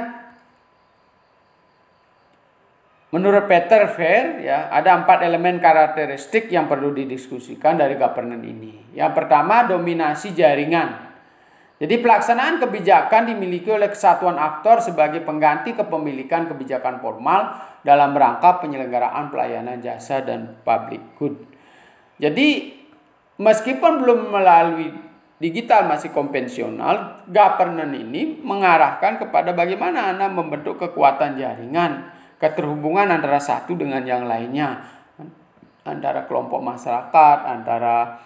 menurut Peter Fair ya, ada 4 elemen karakteristik yang perlu didiskusikan dari governance ini. Yang pertama, dominasi jaringan. Jadi pelaksanaan kebijakan dimiliki oleh kesatuan aktor sebagai pengganti kepemilikan kebijakan formal dalam rangka penyelenggaraan pelayanan jasa dan public good. Jadi meskipun belum melalui digital masih konvensional, governance ini mengarahkan kepada bagaimana Anda membentuk kekuatan jaringan, keterhubungan antara satu dengan yang lainnya, antara kelompok masyarakat, antara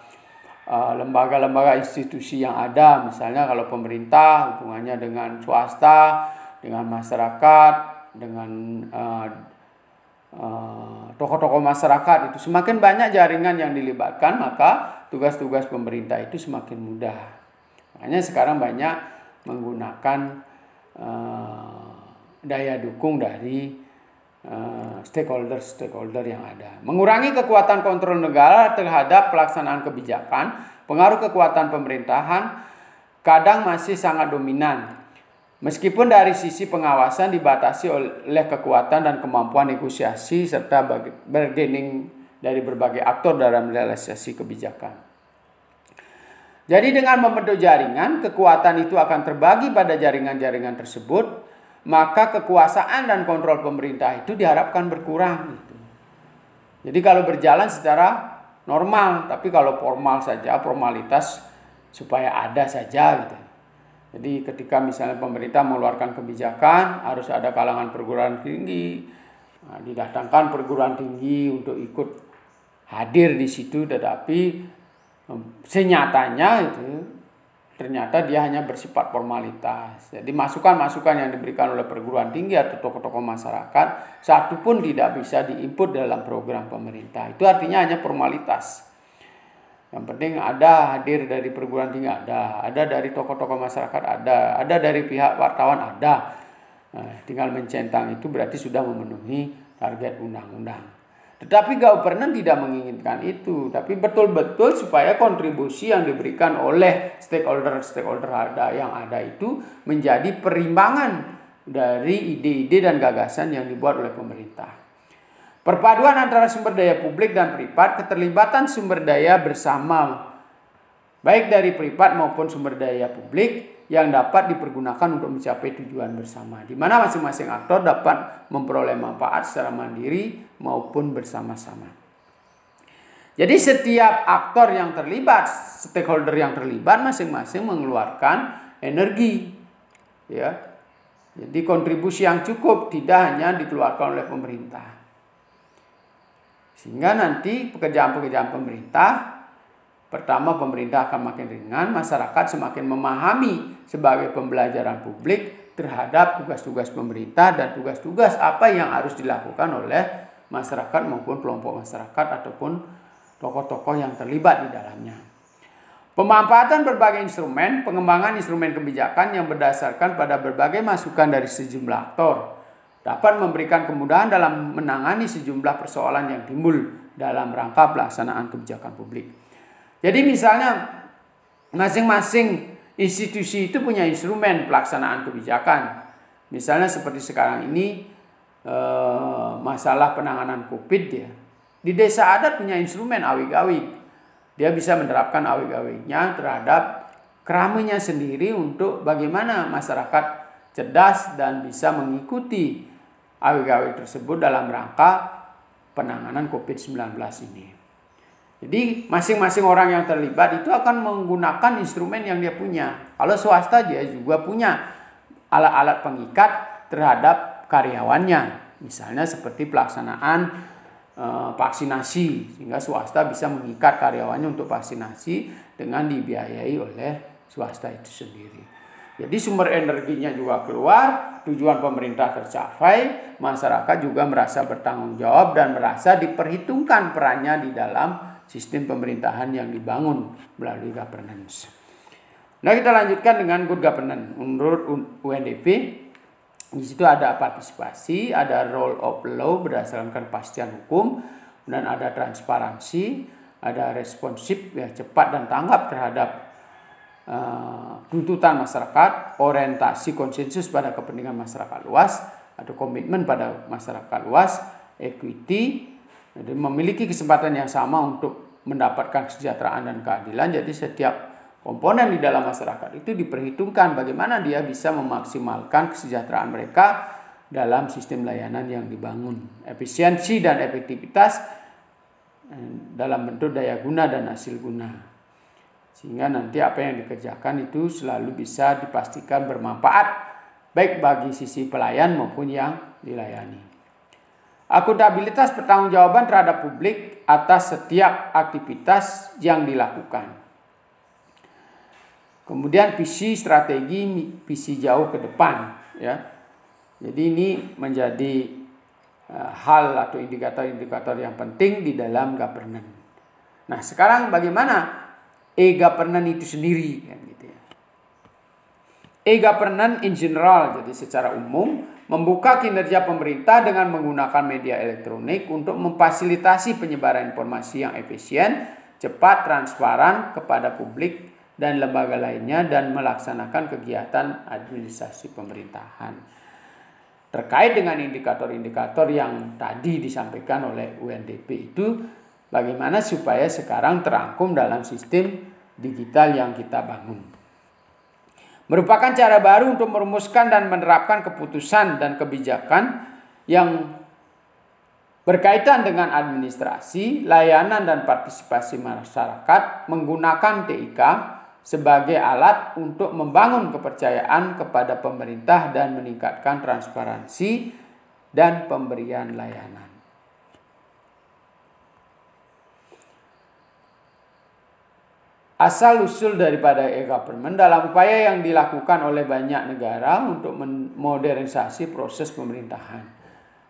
lembaga-lembaga institusi yang ada. Misalnya kalau pemerintah hubungannya dengan swasta, dengan masyarakat, dengan tokoh-tokoh masyarakat. Itu semakin banyak jaringan yang dilibatkan, maka tugas-tugas pemerintah itu semakin mudah. Makanya sekarang banyak menggunakan daya dukung dari stakeholder yang ada. Mengurangi kekuatan kontrol negara terhadap pelaksanaan kebijakan, pengaruh kekuatan pemerintahan kadang masih sangat dominan. Meskipun dari sisi pengawasan dibatasi oleh kekuatan dan kemampuan negosiasi serta bargaining dari berbagai aktor dalam realisasi kebijakan. Jadi dengan membentuk jaringan, kekuatan itu akan terbagi pada jaringan-jaringan tersebut, maka kekuasaan dan kontrol pemerintah itu diharapkan berkurang. Jadi kalau berjalan secara normal, tapi kalau formal saja, formalitas supaya ada saja gitu. Jadi ketika misalnya pemerintah mengeluarkan kebijakan, harus ada kalangan perguruan tinggi, didatangkan perguruan tinggi untuk ikut hadir di situ, tetapi senyatanya itu ternyata dia hanya bersifat formalitas. Jadi masukan-masukan yang diberikan oleh perguruan tinggi atau tokoh-tokoh masyarakat, satu pun tidak bisa diinput dalam program pemerintah. Itu artinya hanya formalitas. Yang penting ada hadir dari perguruan tinggi, ada dari tokoh-tokoh masyarakat, ada dari pihak wartawan, ada. Nah, tinggal mencentang itu berarti sudah memenuhi target undang-undang. Tetapi governance tidak menginginkan itu, tapi betul-betul supaya kontribusi yang diberikan oleh stakeholder yang ada itu menjadi perimbangan dari ide-ide dan gagasan yang dibuat oleh pemerintah. Perpaduan antara sumber daya publik dan privat, keterlibatan sumber daya bersama, baik dari privat maupun sumber daya publik yang dapat dipergunakan untuk mencapai tujuan bersama, di mana masing-masing aktor dapat memperoleh manfaat secara mandiri maupun bersama-sama. Jadi setiap aktor yang terlibat, stakeholder yang terlibat, masing-masing mengeluarkan energi, ya. Jadi kontribusi yang cukup tidak hanya dikeluarkan oleh pemerintah. Sehingga nanti pekerjaan-pekerjaan pemerintah, pertama pemerintah akan makin ringan, masyarakat semakin memahami sebagai pembelajaran publik terhadap tugas-tugas pemerintah dan tugas-tugas apa yang harus dilakukan oleh masyarakat maupun kelompok masyarakat ataupun tokoh-tokoh yang terlibat di dalamnya. Pemanfaatan berbagai instrumen, pengembangan instrumen kebijakan yang berdasarkan pada berbagai masukan dari sejumlah aktor dapat memberikan kemudahan dalam menangani sejumlah persoalan yang timbul dalam rangka pelaksanaan kebijakan publik. Jadi misalnya masing-masing institusi itu punya instrumen pelaksanaan kebijakan. Misalnya seperti sekarang ini masalah penanganan COVID ya. Di desa adat punya instrumen awig-awig. Dia bisa menerapkan awig-awignya terhadap keramainya sendiri untuk bagaimana masyarakat cerdas dan bisa mengikuti awig-awig tersebut dalam rangka penanganan COVID-19 ini. Jadi masing-masing orang yang terlibat itu akan menggunakan instrumen yang dia punya. Kalau swasta dia juga punya alat-alat pengikat terhadap karyawannya. Misalnya seperti pelaksanaan vaksinasi, sehingga swasta bisa mengikat karyawannya untuk vaksinasi dengan dibiayai oleh swasta itu sendiri. Jadi sumber energinya juga keluar, tujuan pemerintah tercapai, masyarakat juga merasa bertanggung jawab dan merasa diperhitungkan perannya di dalam sistem pemerintahan yang dibangun melalui governance. Nah, kita lanjutkan dengan good governance. Menurut UNDP, Di situ ada partisipasi, ada rule of law berdasarkan kepastian hukum, dan ada transparansi, ada responsif, ya, cepat dan tanggap terhadap tuntutan masyarakat, orientasi konsensus pada kepentingan masyarakat luas, ada komitmen pada masyarakat luas, equity, jadi memiliki kesempatan yang sama untuk mendapatkan kesejahteraan dan keadilan. Jadi setiap komponen di dalam masyarakat itu diperhitungkan bagaimana dia bisa memaksimalkan kesejahteraan mereka dalam sistem layanan yang dibangun. Efisiensi dan efektivitas dalam bentuk daya guna dan hasil guna. Sehingga nanti apa yang dikerjakan itu selalu bisa dipastikan bermanfaat baik bagi sisi pelayan maupun yang dilayani. Akuntabilitas pertanggungjawaban terhadap publik atas setiap aktivitas yang dilakukan. Kemudian visi strategi, visi jauh ke depan, ya. Jadi ini menjadi hal atau indikator-indikator yang penting di dalam governance. Nah, sekarang bagaimana e-governance itu sendiri, kan gitu ya. E-governance in general, jadi secara umum membuka kinerja pemerintah dengan menggunakan media elektronik untuk memfasilitasi penyebaran informasi yang efisien, cepat, transparan kepada publik dan lembaga lainnya, dan melaksanakan kegiatan administrasi pemerintahan. Terkait dengan indikator-indikator yang tadi disampaikan oleh UNDP itu, bagaimana supaya sekarang terangkum dalam sistem digital yang kita bangun. Merupakan cara baru untuk merumuskan dan menerapkan keputusan dan kebijakan yang berkaitan dengan administrasi, layanan, dan partisipasi masyarakat menggunakan TIK sebagai alat untuk membangun kepercayaan kepada pemerintah dan meningkatkan transparansi dan pemberian layanan. Asal-usul daripada e-government dalam upaya yang dilakukan oleh banyak negara untuk memodernisasi proses pemerintahan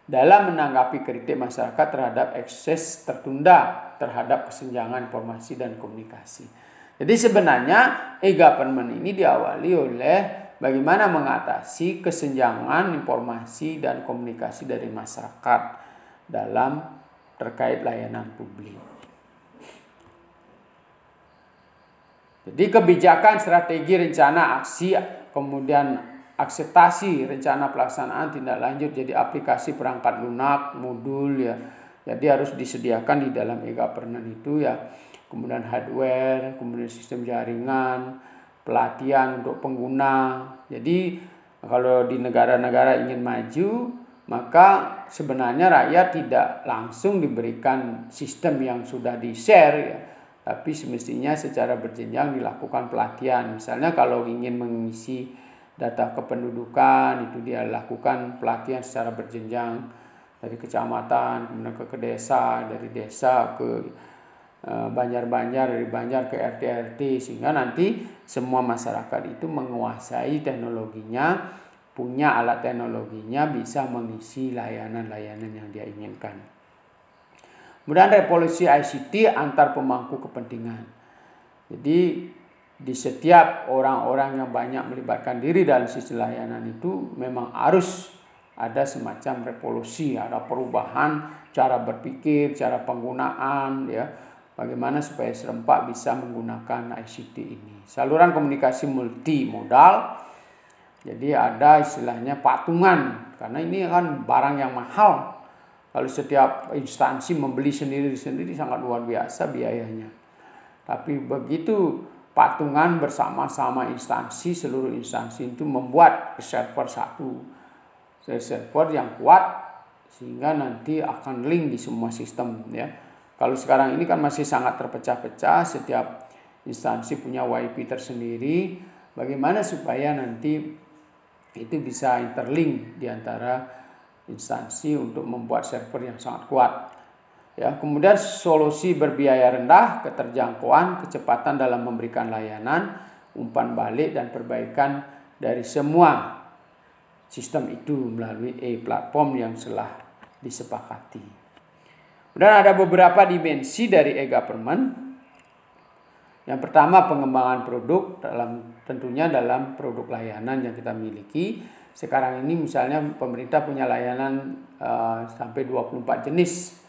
dalam menanggapi kritik masyarakat terhadap akses tertunda terhadap kesenjangan informasi dan komunikasi. Jadi sebenarnya e-government ini diawali oleh bagaimana mengatasi kesenjangan informasi dan komunikasi dari masyarakat dalam terkait layanan publik. Jadi kebijakan, strategi, rencana, aksi, kemudian akseptasi, rencana pelaksanaan, tindak lanjut, jadi aplikasi perangkat lunak, modul, ya. Jadi harus disediakan di dalam e-governance itu, ya. Kemudian hardware, kemudian sistem jaringan, pelatihan untuk pengguna. Jadi kalau di negara-negara ingin maju, maka sebenarnya rakyat tidak langsung diberikan sistem yang sudah di-share, ya. Tapi semestinya secara berjenjang dilakukan pelatihan. Misalnya kalau ingin mengisi data kependudukan, itu dia lakukan pelatihan secara berjenjang dari kecamatan, kemudian ke desa, dari desa ke Banjar-Banjar, dari Banjar ke RT-RT, sehingga nanti semua masyarakat itu menguasai teknologinya, punya alat teknologinya, bisa mengisi layanan-layanan yang dia inginkan. Kemudian revolusi ICT antar pemangku kepentingan. Jadi di setiap orang-orang yang banyak melibatkan diri dalam sistem layanan itu memang harus ada semacam revolusi, ada perubahan cara berpikir, cara penggunaan, ya. Bagaimana supaya serempak bisa menggunakan ICT ini. Saluran komunikasi multimodal. Jadi ada istilahnya patungan, karena ini kan barang yang mahal. Kalau setiap instansi membeli sendiri-sendiri sangat luar biasa biayanya. Tapi begitu patungan bersama-sama instansi, seluruh instansi itu membuat server satu, server yang kuat, sehingga nanti akan link di semua sistem, ya. Kalau sekarang ini kan masih sangat terpecah-pecah, setiap instansi punya WiFi tersendiri. Bagaimana supaya nanti itu bisa interlink di antara instansi untuk membuat server yang sangat kuat. Ya, kemudian solusi berbiaya rendah, keterjangkauan, kecepatan dalam memberikan layanan, umpan balik dan perbaikan dari semua sistem itu melalui e-platform yang telah disepakati. Dan ada beberapa dimensi dari e-government. Yang pertama pengembangan produk tentunya dalam produk layanan yang kita miliki. Sekarang ini misalnya pemerintah punya layanan sampai 24 jenis,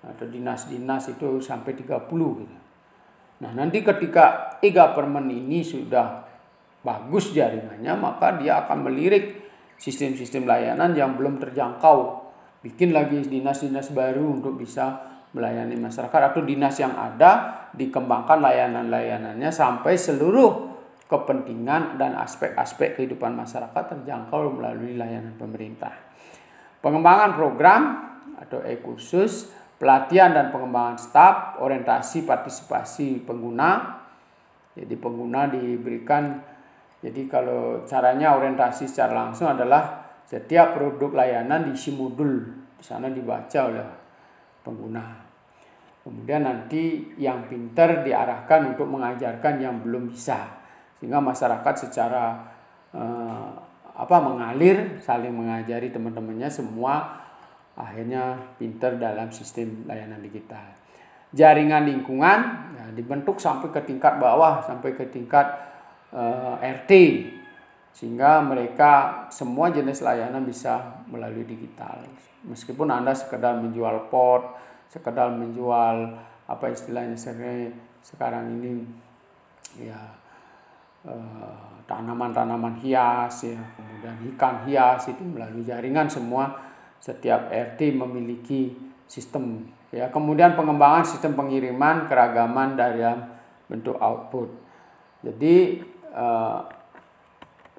atau dinas-dinas itu sampai 30 gitu. Nah, nanti ketika e-government ini sudah bagus jaringannya, maka dia akan melirik sistem-sistem layanan yang belum terjangkau. Bikin lagi dinas-dinas baru untuk bisa melayani masyarakat, atau dinas yang ada dikembangkan layanan-layanannya sampai seluruh kepentingan dan aspek-aspek kehidupan masyarakat terjangkau melalui layanan pemerintah. Pengembangan program atau e-kursus, pelatihan dan pengembangan staf, orientasi partisipasi pengguna. Jadi pengguna diberikan, jadi kalau caranya orientasi secara langsung adalah setiap produk layanan diisi modul, di sana dibaca oleh pengguna. Kemudian nanti yang pintar diarahkan untuk mengajarkan yang belum bisa, sehingga masyarakat secara mengalir, saling mengajari teman-temannya, semua akhirnya pintar dalam sistem layanan digital. Jaringan lingkungan ya, dibentuk sampai ke tingkat bawah, sampai ke tingkat RT, sehingga mereka semua jenis layanan bisa melalui digital. Meskipun Anda sekedar menjual pot, sekedar menjual apa istilahnya sekarang ini ya tanaman-tanaman hias ya, kemudian ikan hias, itu melalui jaringan semua. Setiap RT memiliki sistem ya. Kemudian pengembangan sistem pengiriman keragaman dalam bentuk output. Jadi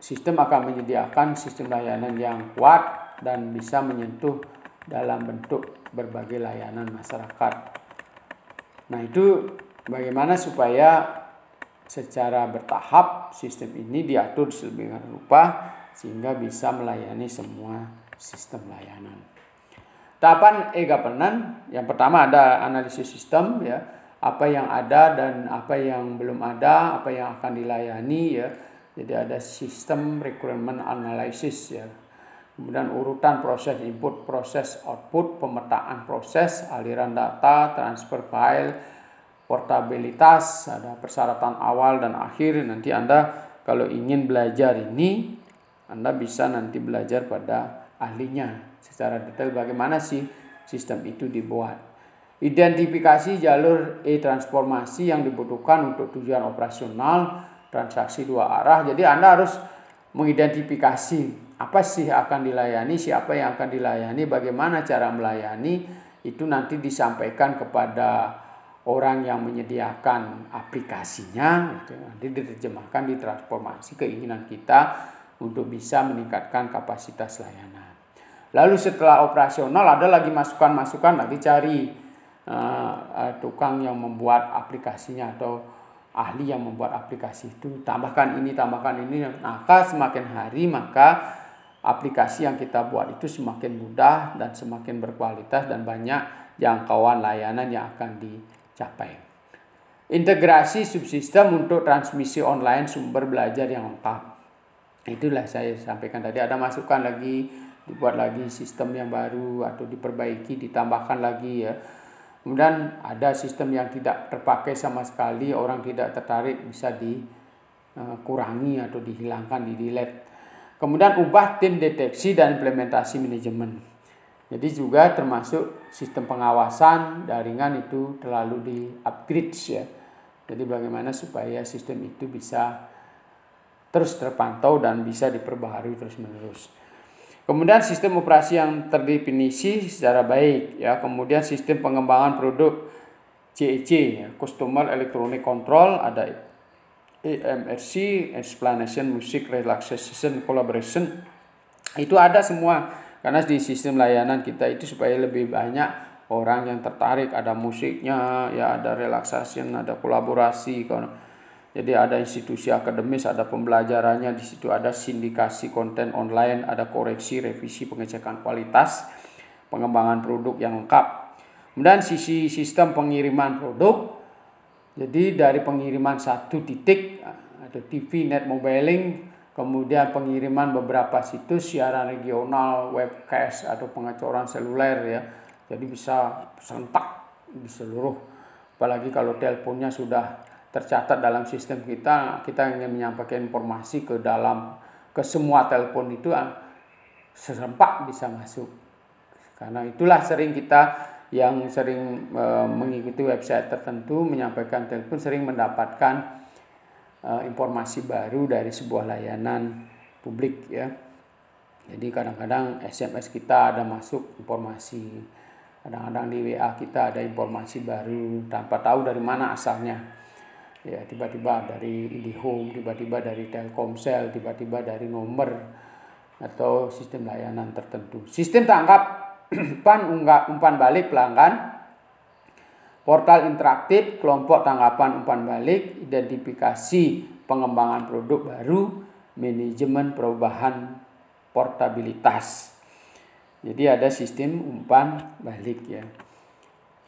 sistem akan menyediakan sistem layanan yang kuat dan bisa menyentuh dalam bentuk berbagai layanan masyarakat. Nah, itu bagaimana supaya secara bertahap sistem ini diatur sedemikian rupa sehingga bisa melayani semua sistem layanan. Tahapan e-governance, yang pertama ada analisis sistem ya, apa yang ada dan apa yang belum ada, apa yang akan dilayani ya. Jadi ada sistem requirement analysis ya. Kemudian urutan proses input, proses output, pemetaan proses, aliran data, transfer file, portabilitas, ada persyaratan awal dan akhir. Nanti Anda kalau ingin belajar ini, Anda bisa nanti belajar pada ahlinya secara detail bagaimana sih sistem itu dibuat. Identifikasi jalur e-transformasi yang dibutuhkan untuk tujuan operasional transaksi dua arah. Jadi Anda harus mengidentifikasi apa sih akan dilayani, siapa yang akan dilayani, bagaimana cara melayani, itu nanti disampaikan kepada orang yang menyediakan aplikasinya, itu nanti diterjemahkan, ditransformasi keinginan kita untuk bisa meningkatkan kapasitas layanan. Lalu setelah operasional ada lagi masukan-masukan, lagi cari tukang yang membuat aplikasinya atau ahli yang membuat aplikasi itu, tambahkan ini. Maka semakin hari maka aplikasi yang kita buat itu semakin mudah dan semakin berkualitas dan banyak jangkauan layanan yang akan dicapai. Integrasi subsistem untuk transmisi online sumber belajar yang lengkap. Itulah saya sampaikan tadi, ada masukan lagi, dibuat lagi sistem yang baru atau diperbaiki, ditambahkan lagi ya. Kemudian ada sistem yang tidak terpakai sama sekali, orang tidak tertarik, bisa dikurangi atau dihilangkan, di-delete. Kemudian ubah tim deteksi dan implementasi manajemen. Jadi juga termasuk sistem pengawasan jaringan itu terlalu di-upgrade ya. Jadi bagaimana supaya sistem itu bisa terus terpantau dan bisa diperbaharui terus-menerus. Kemudian sistem operasi yang terdefinisi secara baik ya. Kemudian sistem pengembangan produk CEC ya, Customer Electronic Control, ada EMRC, Explanation, Music, Relaxation, Collaboration. Itu ada semua karena di sistem layanan kita itu supaya lebih banyak orang yang tertarik, ada musiknya ya, ada relaxation, ada kolaborasi. Jadi ada institusi akademis, ada pembelajarannya, di situ ada sindikasi konten online, ada koreksi, revisi, pengecekan kualitas, pengembangan produk yang lengkap. Kemudian sisi sistem pengiriman produk. Jadi dari pengiriman satu titik, ada TV, net mobiling, kemudian pengiriman beberapa situs, siaran regional, webcast atau pengecoran seluler ya. Jadi bisa serentak di seluruh. Apalagi kalau teleponnya sudah tercatat dalam sistem kita ingin menyampaikan informasi ke dalam ke semua telepon itu serempak bisa masuk. Karena itulah sering kita yang sering mengikuti website tertentu menyampaikan telepon sering mendapatkan informasi baru dari sebuah layanan publik ya. Jadi kadang-kadang SMS kita ada masuk informasi, kadang-kadang di WA kita ada informasi baru tanpa tahu dari mana asalnya. Ya, tiba-tiba dari IndiHome, tiba-tiba dari Telkomsel, tiba-tiba dari nomor atau sistem layanan tertentu. Sistem tangkap umpan balik pelanggan, portal interaktif, kelompok tanggapan umpan balik, identifikasi pengembangan produk baru, manajemen perubahan portabilitas. Jadi ada sistem umpan balik ya.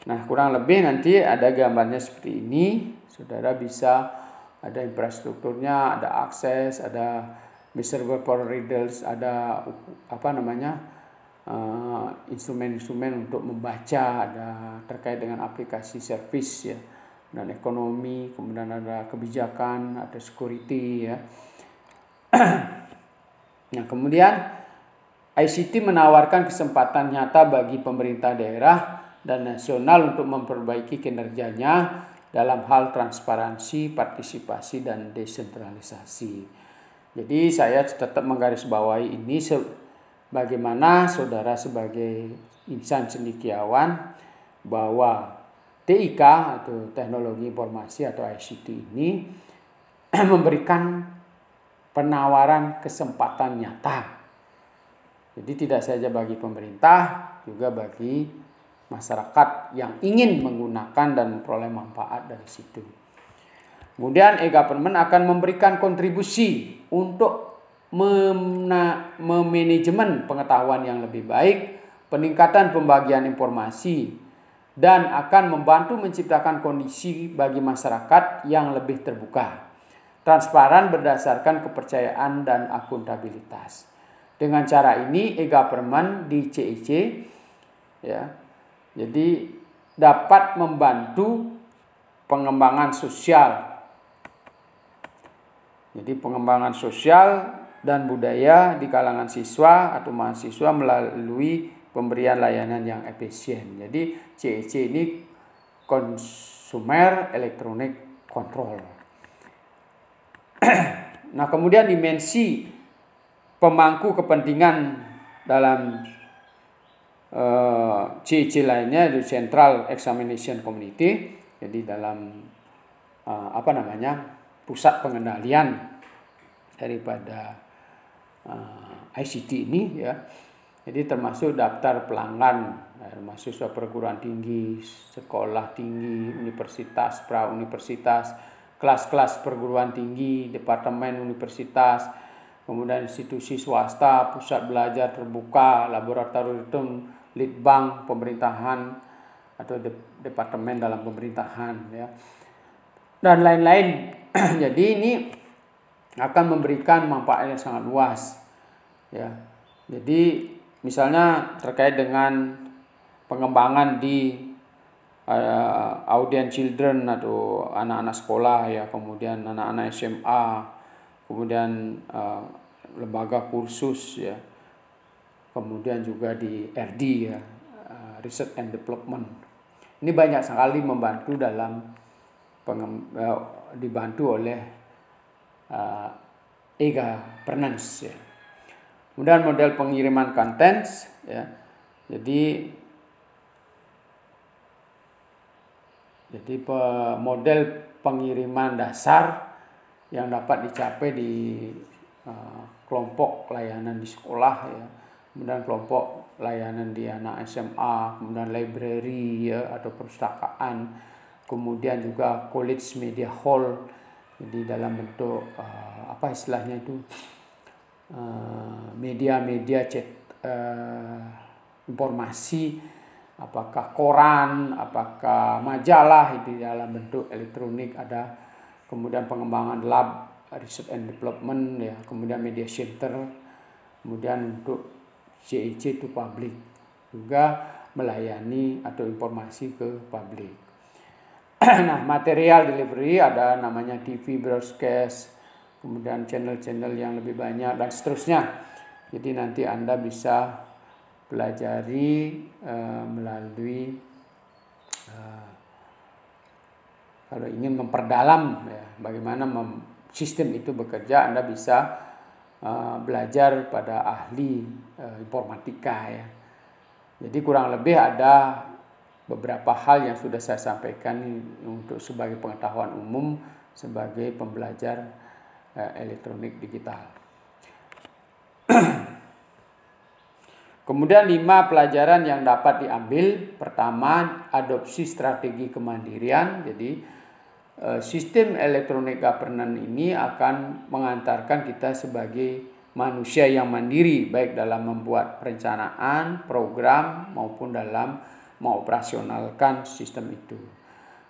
Nah, kurang lebih nanti ada gambarnya seperti ini. Saudara bisa ada infrastrukturnya, ada akses, ada server for readers, ada instrumen-instrumen untuk membaca, ada terkait dengan aplikasi service ya, dan ekonomi, kemudian ada kebijakan, ada security ya. Nah, kemudian ICT menawarkan kesempatan nyata bagi pemerintah daerah dan nasional untuk memperbaiki kinerjanya dalam hal transparansi, partisipasi, dan desentralisasi. Jadi saya tetap menggarisbawahi ini bagaimana saudara sebagai insan cendekiawan bahwa TIK atau teknologi informasi atau ICT ini memberikan penawaran kesempatan nyata. Jadi tidak saja bagi pemerintah, juga bagi masyarakat yang ingin menggunakan dan memperoleh manfaat dari situ. Kemudian e-government akan memberikan kontribusi untuk memanajemen pengetahuan yang lebih baik, peningkatan pembagian informasi, dan akan membantu menciptakan kondisi bagi masyarakat yang lebih terbuka, transparan berdasarkan kepercayaan dan akuntabilitas. Dengan cara ini e-government di CIC ya, jadi dapat membantu pengembangan sosial. Jadi pengembangan sosial dan budaya di kalangan siswa atau mahasiswa melalui pemberian layanan yang efisien. Jadi CEC ini Consumer Electronic Control. Nah, kemudian dimensi pemangku kepentingan dalam CEC lainnya itu Central Examination Committee. Jadi dalam pusat pengendalian daripada ICT ini ya. Jadi termasuk daftar pelanggan mahasiswa perguruan tinggi, sekolah tinggi, universitas, pra-universitas, kelas-kelas perguruan tinggi, departemen universitas, kemudian institusi swasta, pusat belajar terbuka, laboratorium, litbang pemerintahan atau departemen dalam pemerintahan ya, dan lain-lain. Jadi ini akan memberikan manfaat yang sangat luas ya. Jadi misalnya terkait dengan pengembangan di audience children atau anak-anak sekolah ya, kemudian anak-anak SMA, kemudian lembaga kursus ya, kemudian juga di RD ya, Research and Development. Ini banyak sekali membantu dalam dibantu oleh e-governance ya. Kemudian model pengiriman konten ya. Jadi model pengiriman dasar yang dapat dicapai di kelompok layanan di sekolah ya, kemudian kelompok layanan di anak SMA, kemudian library ya atau perpustakaan, kemudian juga college media hall, jadi dalam bentuk media-media informasi, apakah koran, apakah majalah, itu dalam bentuk elektronik ada, kemudian pengembangan lab, research and development ya, kemudian media center, kemudian untuk CEC to public juga melayani atau informasi ke publik. Nah, material delivery ada namanya TV broadcast, kemudian channel-channel yang lebih banyak dan seterusnya. Jadi nanti Anda bisa pelajari melalui kalau ingin memperdalam ya, bagaimana sistem itu bekerja, Anda bisa belajar pada ahli informatika ya. Jadi kurang lebih ada beberapa hal yang sudah saya sampaikan untuk sebagai pengetahuan umum sebagai pembelajar elektronik digital. Kemudian 5 pelajaran yang dapat diambil. Pertama, adopsi strategi kemandirian. Jadi sistem electronic governance ini akan mengantarkan kita sebagai manusia yang mandiri, baik dalam membuat perencanaan, program, maupun dalam mengoperasionalkan sistem itu.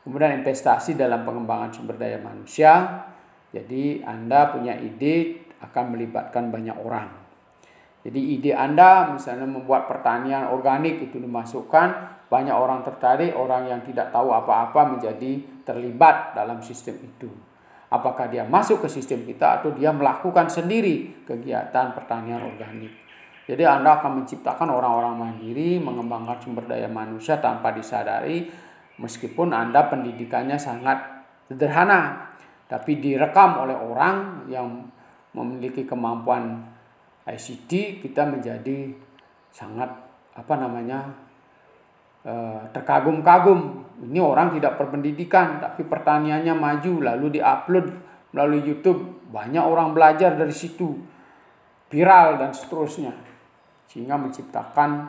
Kemudian investasi dalam pengembangan sumber daya manusia. Jadi Anda punya ide akan melibatkan banyak orang. Jadi ide Anda misalnya membuat pertanian organik itu dimasukkan, banyak orang tertarik, orang yang tidak tahu apa-apa menjadi terlibat dalam sistem itu. Apakah dia masuk ke sistem kita atau dia melakukan sendiri kegiatan pertanian organik. Jadi Anda akan menciptakan orang-orang mandiri, mengembangkan sumber daya manusia tanpa disadari, meskipun Anda pendidikannya sangat sederhana, tapi direkam oleh orang yang memiliki kemampuan ICT, kita menjadi sangat terkagum-kagum. Ini orang tidak berpendidikan tapi pertaniannya maju, lalu diupload melalui YouTube, banyak orang belajar dari situ, viral dan seterusnya, sehingga menciptakan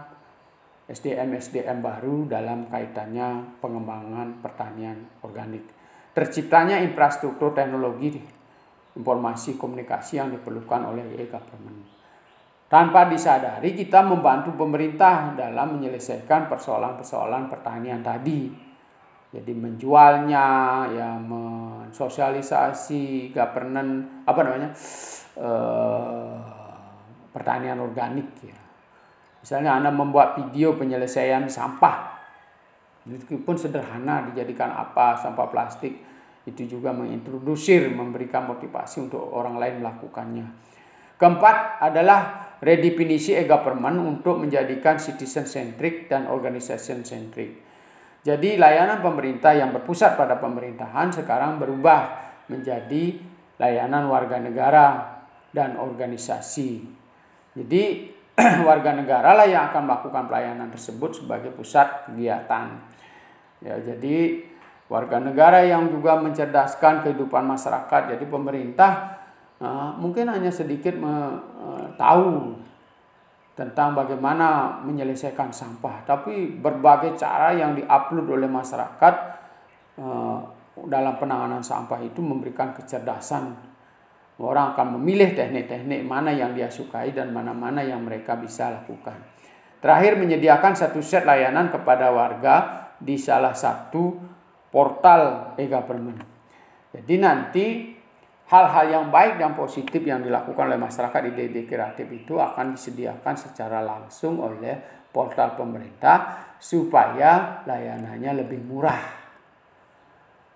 SDM baru dalam kaitannya pengembangan pertanian organik. Terciptanya infrastruktur teknologi informasi komunikasi yang diperlukan oleh e-government. Tanpa disadari kita membantu pemerintah dalam menyelesaikan persoalan-persoalan pertanian tadi. Jadi menjualnya, ya mensosialisasi governance pertanian organik ya. Misalnya Anda membuat video penyelesaian sampah, meskipun sederhana, dijadikan apa, sampah plastik, itu juga mengintrodusir, memberikan motivasi untuk orang lain melakukannya. Keempat adalah redefinisi e-government untuk menjadikan citizen centric dan organization centric. Jadi layanan pemerintah yang berpusat pada pemerintahan sekarang berubah menjadi layanan warga negara dan organisasi. Jadi warga negara lah yang akan melakukan pelayanan tersebut sebagai pusat kegiatan. Ya, jadi warga negara yang juga mencerdaskan kehidupan masyarakat. Jadi pemerintah mungkin hanya sedikit tahu tentang bagaimana menyelesaikan sampah, tapi berbagai cara yang diupload oleh masyarakat dalam penanganan sampah itu memberikan kecerdasan. Orang akan memilih teknik-teknik mana yang dia sukai dan mana-mana yang mereka bisa lakukan. Terakhir, menyediakan satu set layanan kepada warga di salah satu portal e-government. Jadi nanti hal-hal yang baik dan positif yang dilakukan oleh masyarakat ide-ide kreatif itu akan disediakan secara langsung oleh portal pemerintah supaya layanannya lebih murah.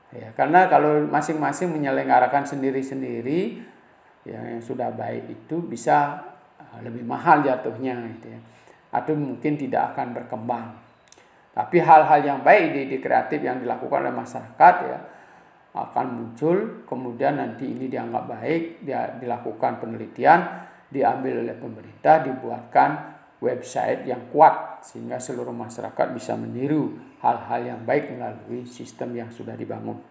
Ya, karena kalau masing-masing menyelenggarakan sendiri-sendiri ya, yang sudah baik itu bisa lebih mahal jatuhnya gitu ya. Atau mungkin tidak akan berkembang. Tapi hal-hal yang baik, ide-ide kreatif yang dilakukan oleh masyarakat ya akan muncul, kemudian nanti ini dianggap baik, dia dilakukan penelitian, diambil oleh pemerintah, dibuatkan website yang kuat sehingga seluruh masyarakat bisa meniru hal-hal yang baik melalui sistem yang sudah dibangun.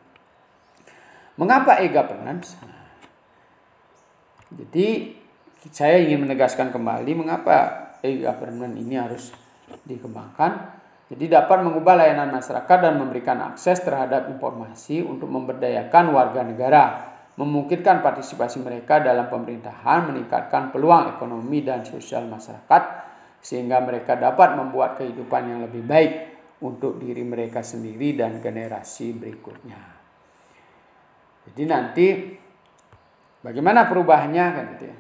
Mengapa e-governance? Jadi saya ingin menegaskan kembali mengapa e-governance ini harus dikembangkan. Jadi dapat mengubah layanan masyarakat dan memberikan akses terhadap informasi untuk memberdayakan warga negara, memungkinkan partisipasi mereka dalam pemerintahan, meningkatkan peluang ekonomi dan sosial masyarakat, sehingga mereka dapat membuat kehidupan yang lebih baik untuk diri mereka sendiri dan generasi berikutnya. Jadi nanti bagaimana perubahannya kan gitu ya.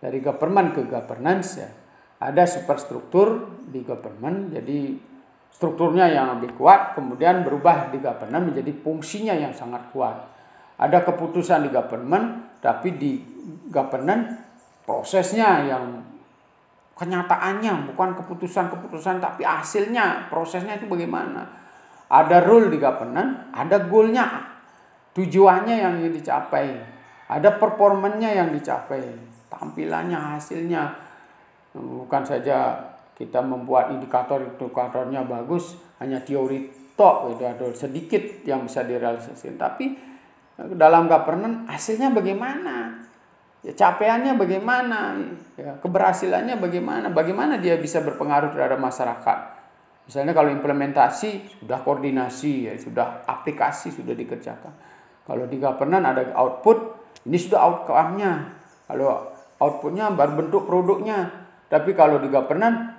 Dari government ke governance ya. Ada superstruktur di government, jadi strukturnya yang lebih kuat, kemudian berubah di government menjadi fungsinya yang sangat kuat. Ada keputusan di government, Tapi di governance prosesnya yang kenyataannya, bukan keputusan-keputusan tapi hasilnya, prosesnya itu bagaimana. Ada rule di governance, ada goalnya, tujuannya yang ingin dicapai, ada performanya yang dicapai, tampilannya, hasilnya. Bukan saja kita membuat indikatornya bagus, hanya teori tok itu ada sedikit yang bisa direalisasikan, tapi dalam governance hasilnya bagaimana, ya, capaiannya bagaimana, ya, keberhasilannya bagaimana dia bisa berpengaruh terhadap masyarakat. Misalnya kalau implementasi sudah koordinasi, ya, sudah aplikasi sudah dikerjakan. Kalau di governance ada output, ini sudah outcome-nya. Kalau outputnya baru bentuk produknya. Tapi kalau di governance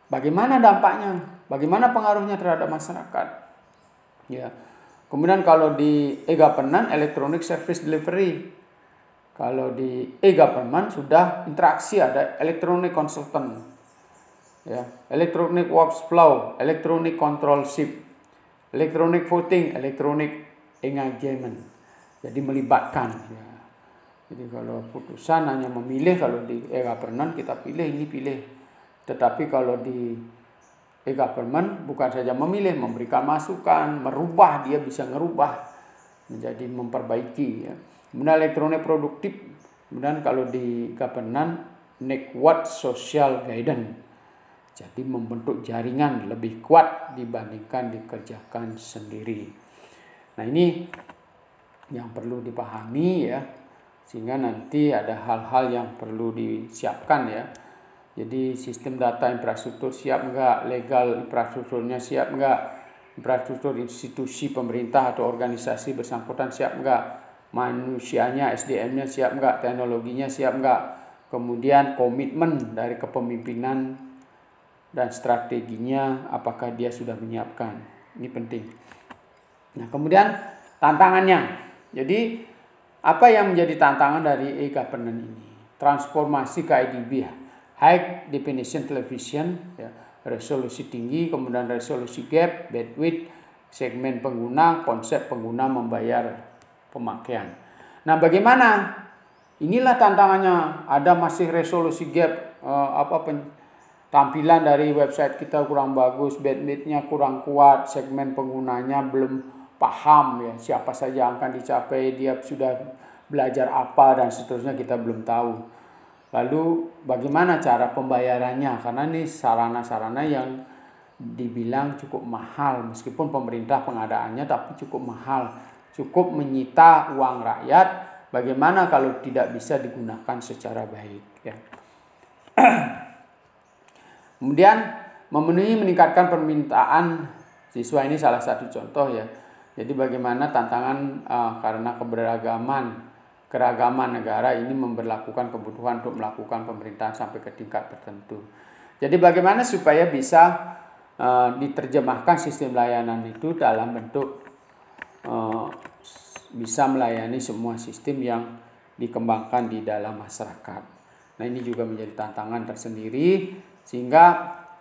bagaimana dampaknya, bagaimana pengaruhnya terhadap masyarakat. Ya. Kemudian kalau di e-governance, electronic service delivery. Kalau di e-government sudah interaksi, ada electronic consultant, ya, electronic workflow, electronic control ship, electronic voting, electronic engagement. Jadi melibatkan. Ya. Jadi kalau putusan hanya memilih, kalau di e-government kita pilih ini pilih. Tetapi kalau di e-government bukan saja memilih, memberikan masukan, merubah, dia bisa ngerubah menjadi memperbaiki, ya. Kemudian elektronik produktif. Kemudian kalau di governance network social guidance. Jadi membentuk jaringan lebih kuat dibandingkan dikerjakan sendiri. Nah, ini yang perlu dipahami, ya. Sehingga nanti ada hal-hal yang perlu disiapkan, ya. Jadi sistem data infrastruktur siap enggak, legal infrastrukturnya siap enggak, infrastruktur institusi pemerintah atau organisasi bersangkutan siap enggak, manusianya, SDM-nya siap enggak, teknologinya siap enggak, kemudian komitmen dari kepemimpinan dan strateginya apakah dia sudah menyiapkan. Ini penting. Nah, kemudian tantangannya. Jadi apa yang menjadi tantangan dari e-governance ini? Transformasi ke IDB, High Definition Television, ya, resolusi tinggi, kemudian resolusi gap, bandwidth, segmen pengguna, konsep pengguna membayar pemakaian. Nah, bagaimana? Inilah tantangannya. Ada masih resolusi gap, tampilan dari website kita kurang bagus, bandwidth-nya kurang kuat, segmen penggunanya belum paham, ya, siapa saja yang akan dicapai, dia sudah belajar apa dan seterusnya kita belum tahu. Lalu bagaimana cara pembayarannya? Karena ini sarana-sarana yang dibilang cukup mahal, meskipun pemerintah pengadaannya tapi cukup mahal, cukup menyita uang rakyat. Bagaimana kalau tidak bisa digunakan secara baik, ya. Kemudian meningkatkan permintaan siswa, ini salah satu contoh, ya. Jadi bagaimana tantangan karena keragaman negara ini memberlakukan kebutuhan untuk melakukan pemerintahan sampai ke tingkat tertentu. Jadi bagaimana supaya bisa diterjemahkan sistem layanan itu dalam bentuk bisa melayani semua sistem yang dikembangkan di dalam masyarakat. Nah, ini juga menjadi tantangan tersendiri, sehingga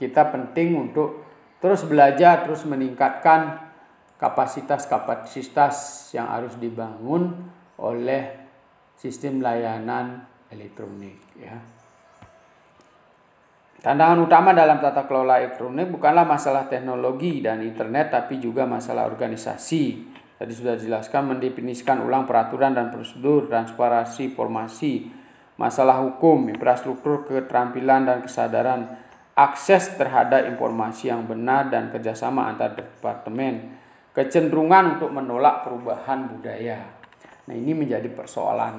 kita penting untuk terus belajar, terus meningkatkan kapasitas yang harus dibangun oleh sistem layanan elektronik, ya. Tantangan utama dalam tata kelola elektronik bukanlah masalah teknologi dan internet, tapi juga masalah organisasi. Tadi sudah dijelaskan, mendefinisikan ulang peraturan dan prosedur, transparansi informasi, masalah hukum, infrastruktur, keterampilan dan kesadaran, akses terhadap informasi yang benar dan kerjasama antar departemen, kecenderungan untuk menolak perubahan budaya. Nah, ini menjadi persoalan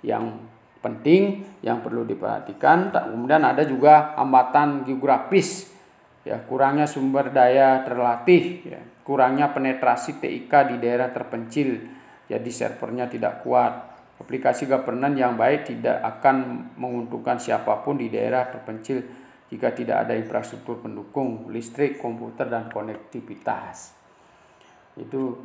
yang penting yang perlu diperhatikan. Kemudian ada juga hambatan geografis, ya, kurangnya sumber daya terlatih, ya, kurangnya penetrasi TIK di daerah terpencil, jadi servernya tidak kuat. Aplikasi governance yang baik tidak akan menguntungkan siapapun di daerah terpencil jika tidak ada infrastruktur pendukung, listrik, komputer, dan konektivitas. Itu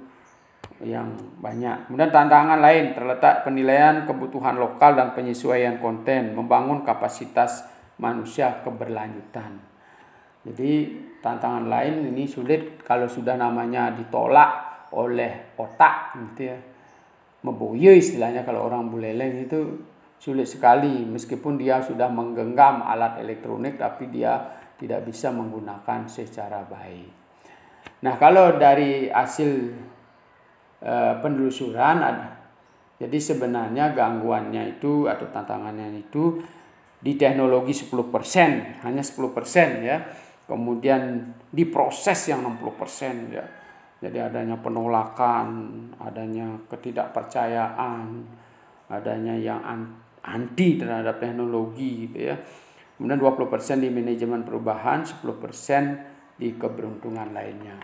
yang banyak. Kemudian tantangan lain terletak penilaian kebutuhan lokal dan penyesuaian konten, membangun kapasitas manusia keberlanjutan. Jadi tantangan lain ini sulit kalau sudah namanya ditolak oleh otak, gitu, ya. meboyo istilahnya, kalau orang Buleleng itu sulit sekali, meskipun dia sudah menggenggam alat elektronik tapi dia tidak bisa menggunakan secara baik. Nah, kalau dari hasil penelusuran ada, jadi sebenarnya gangguannya itu atau tantangannya itu di teknologi 10%, hanya 10% ya. Kemudian di proses yang 60% ya. Jadi adanya penolakan, adanya ketidakpercayaan, adanya yang anti terhadap teknologi gitu ya. Kemudian 20% di manajemen perubahan, 10% di keberuntungan lainnya.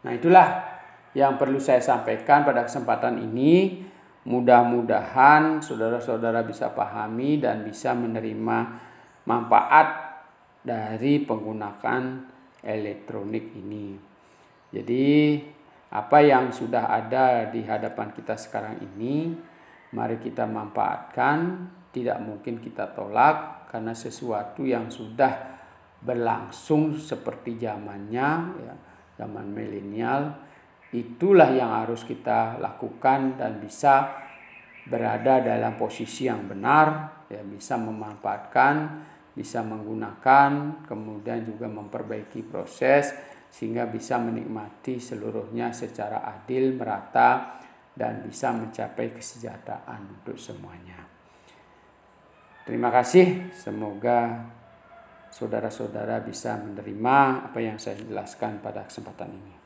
Nah, itulah yang perlu saya sampaikan pada kesempatan ini. Mudah-mudahan saudara-saudara bisa pahami dan bisa menerima manfaat dari penggunaan elektronik ini. Jadi apa yang sudah ada di hadapan kita sekarang ini, mari kita manfaatkan. Tidak mungkin kita tolak, karena sesuatu yang sudah berlangsung seperti zamannya ya, zaman milenial, itulah yang harus kita lakukan dan bisa berada dalam posisi yang benar ya, bisa memanfaatkan, bisa menggunakan, kemudian juga memperbaiki proses sehingga bisa menikmati seluruhnya secara adil, merata, dan bisa mencapai kesejahteraan untuk semuanya. Terima kasih, semoga saudara-saudara bisa menerima apa yang saya jelaskan pada kesempatan ini.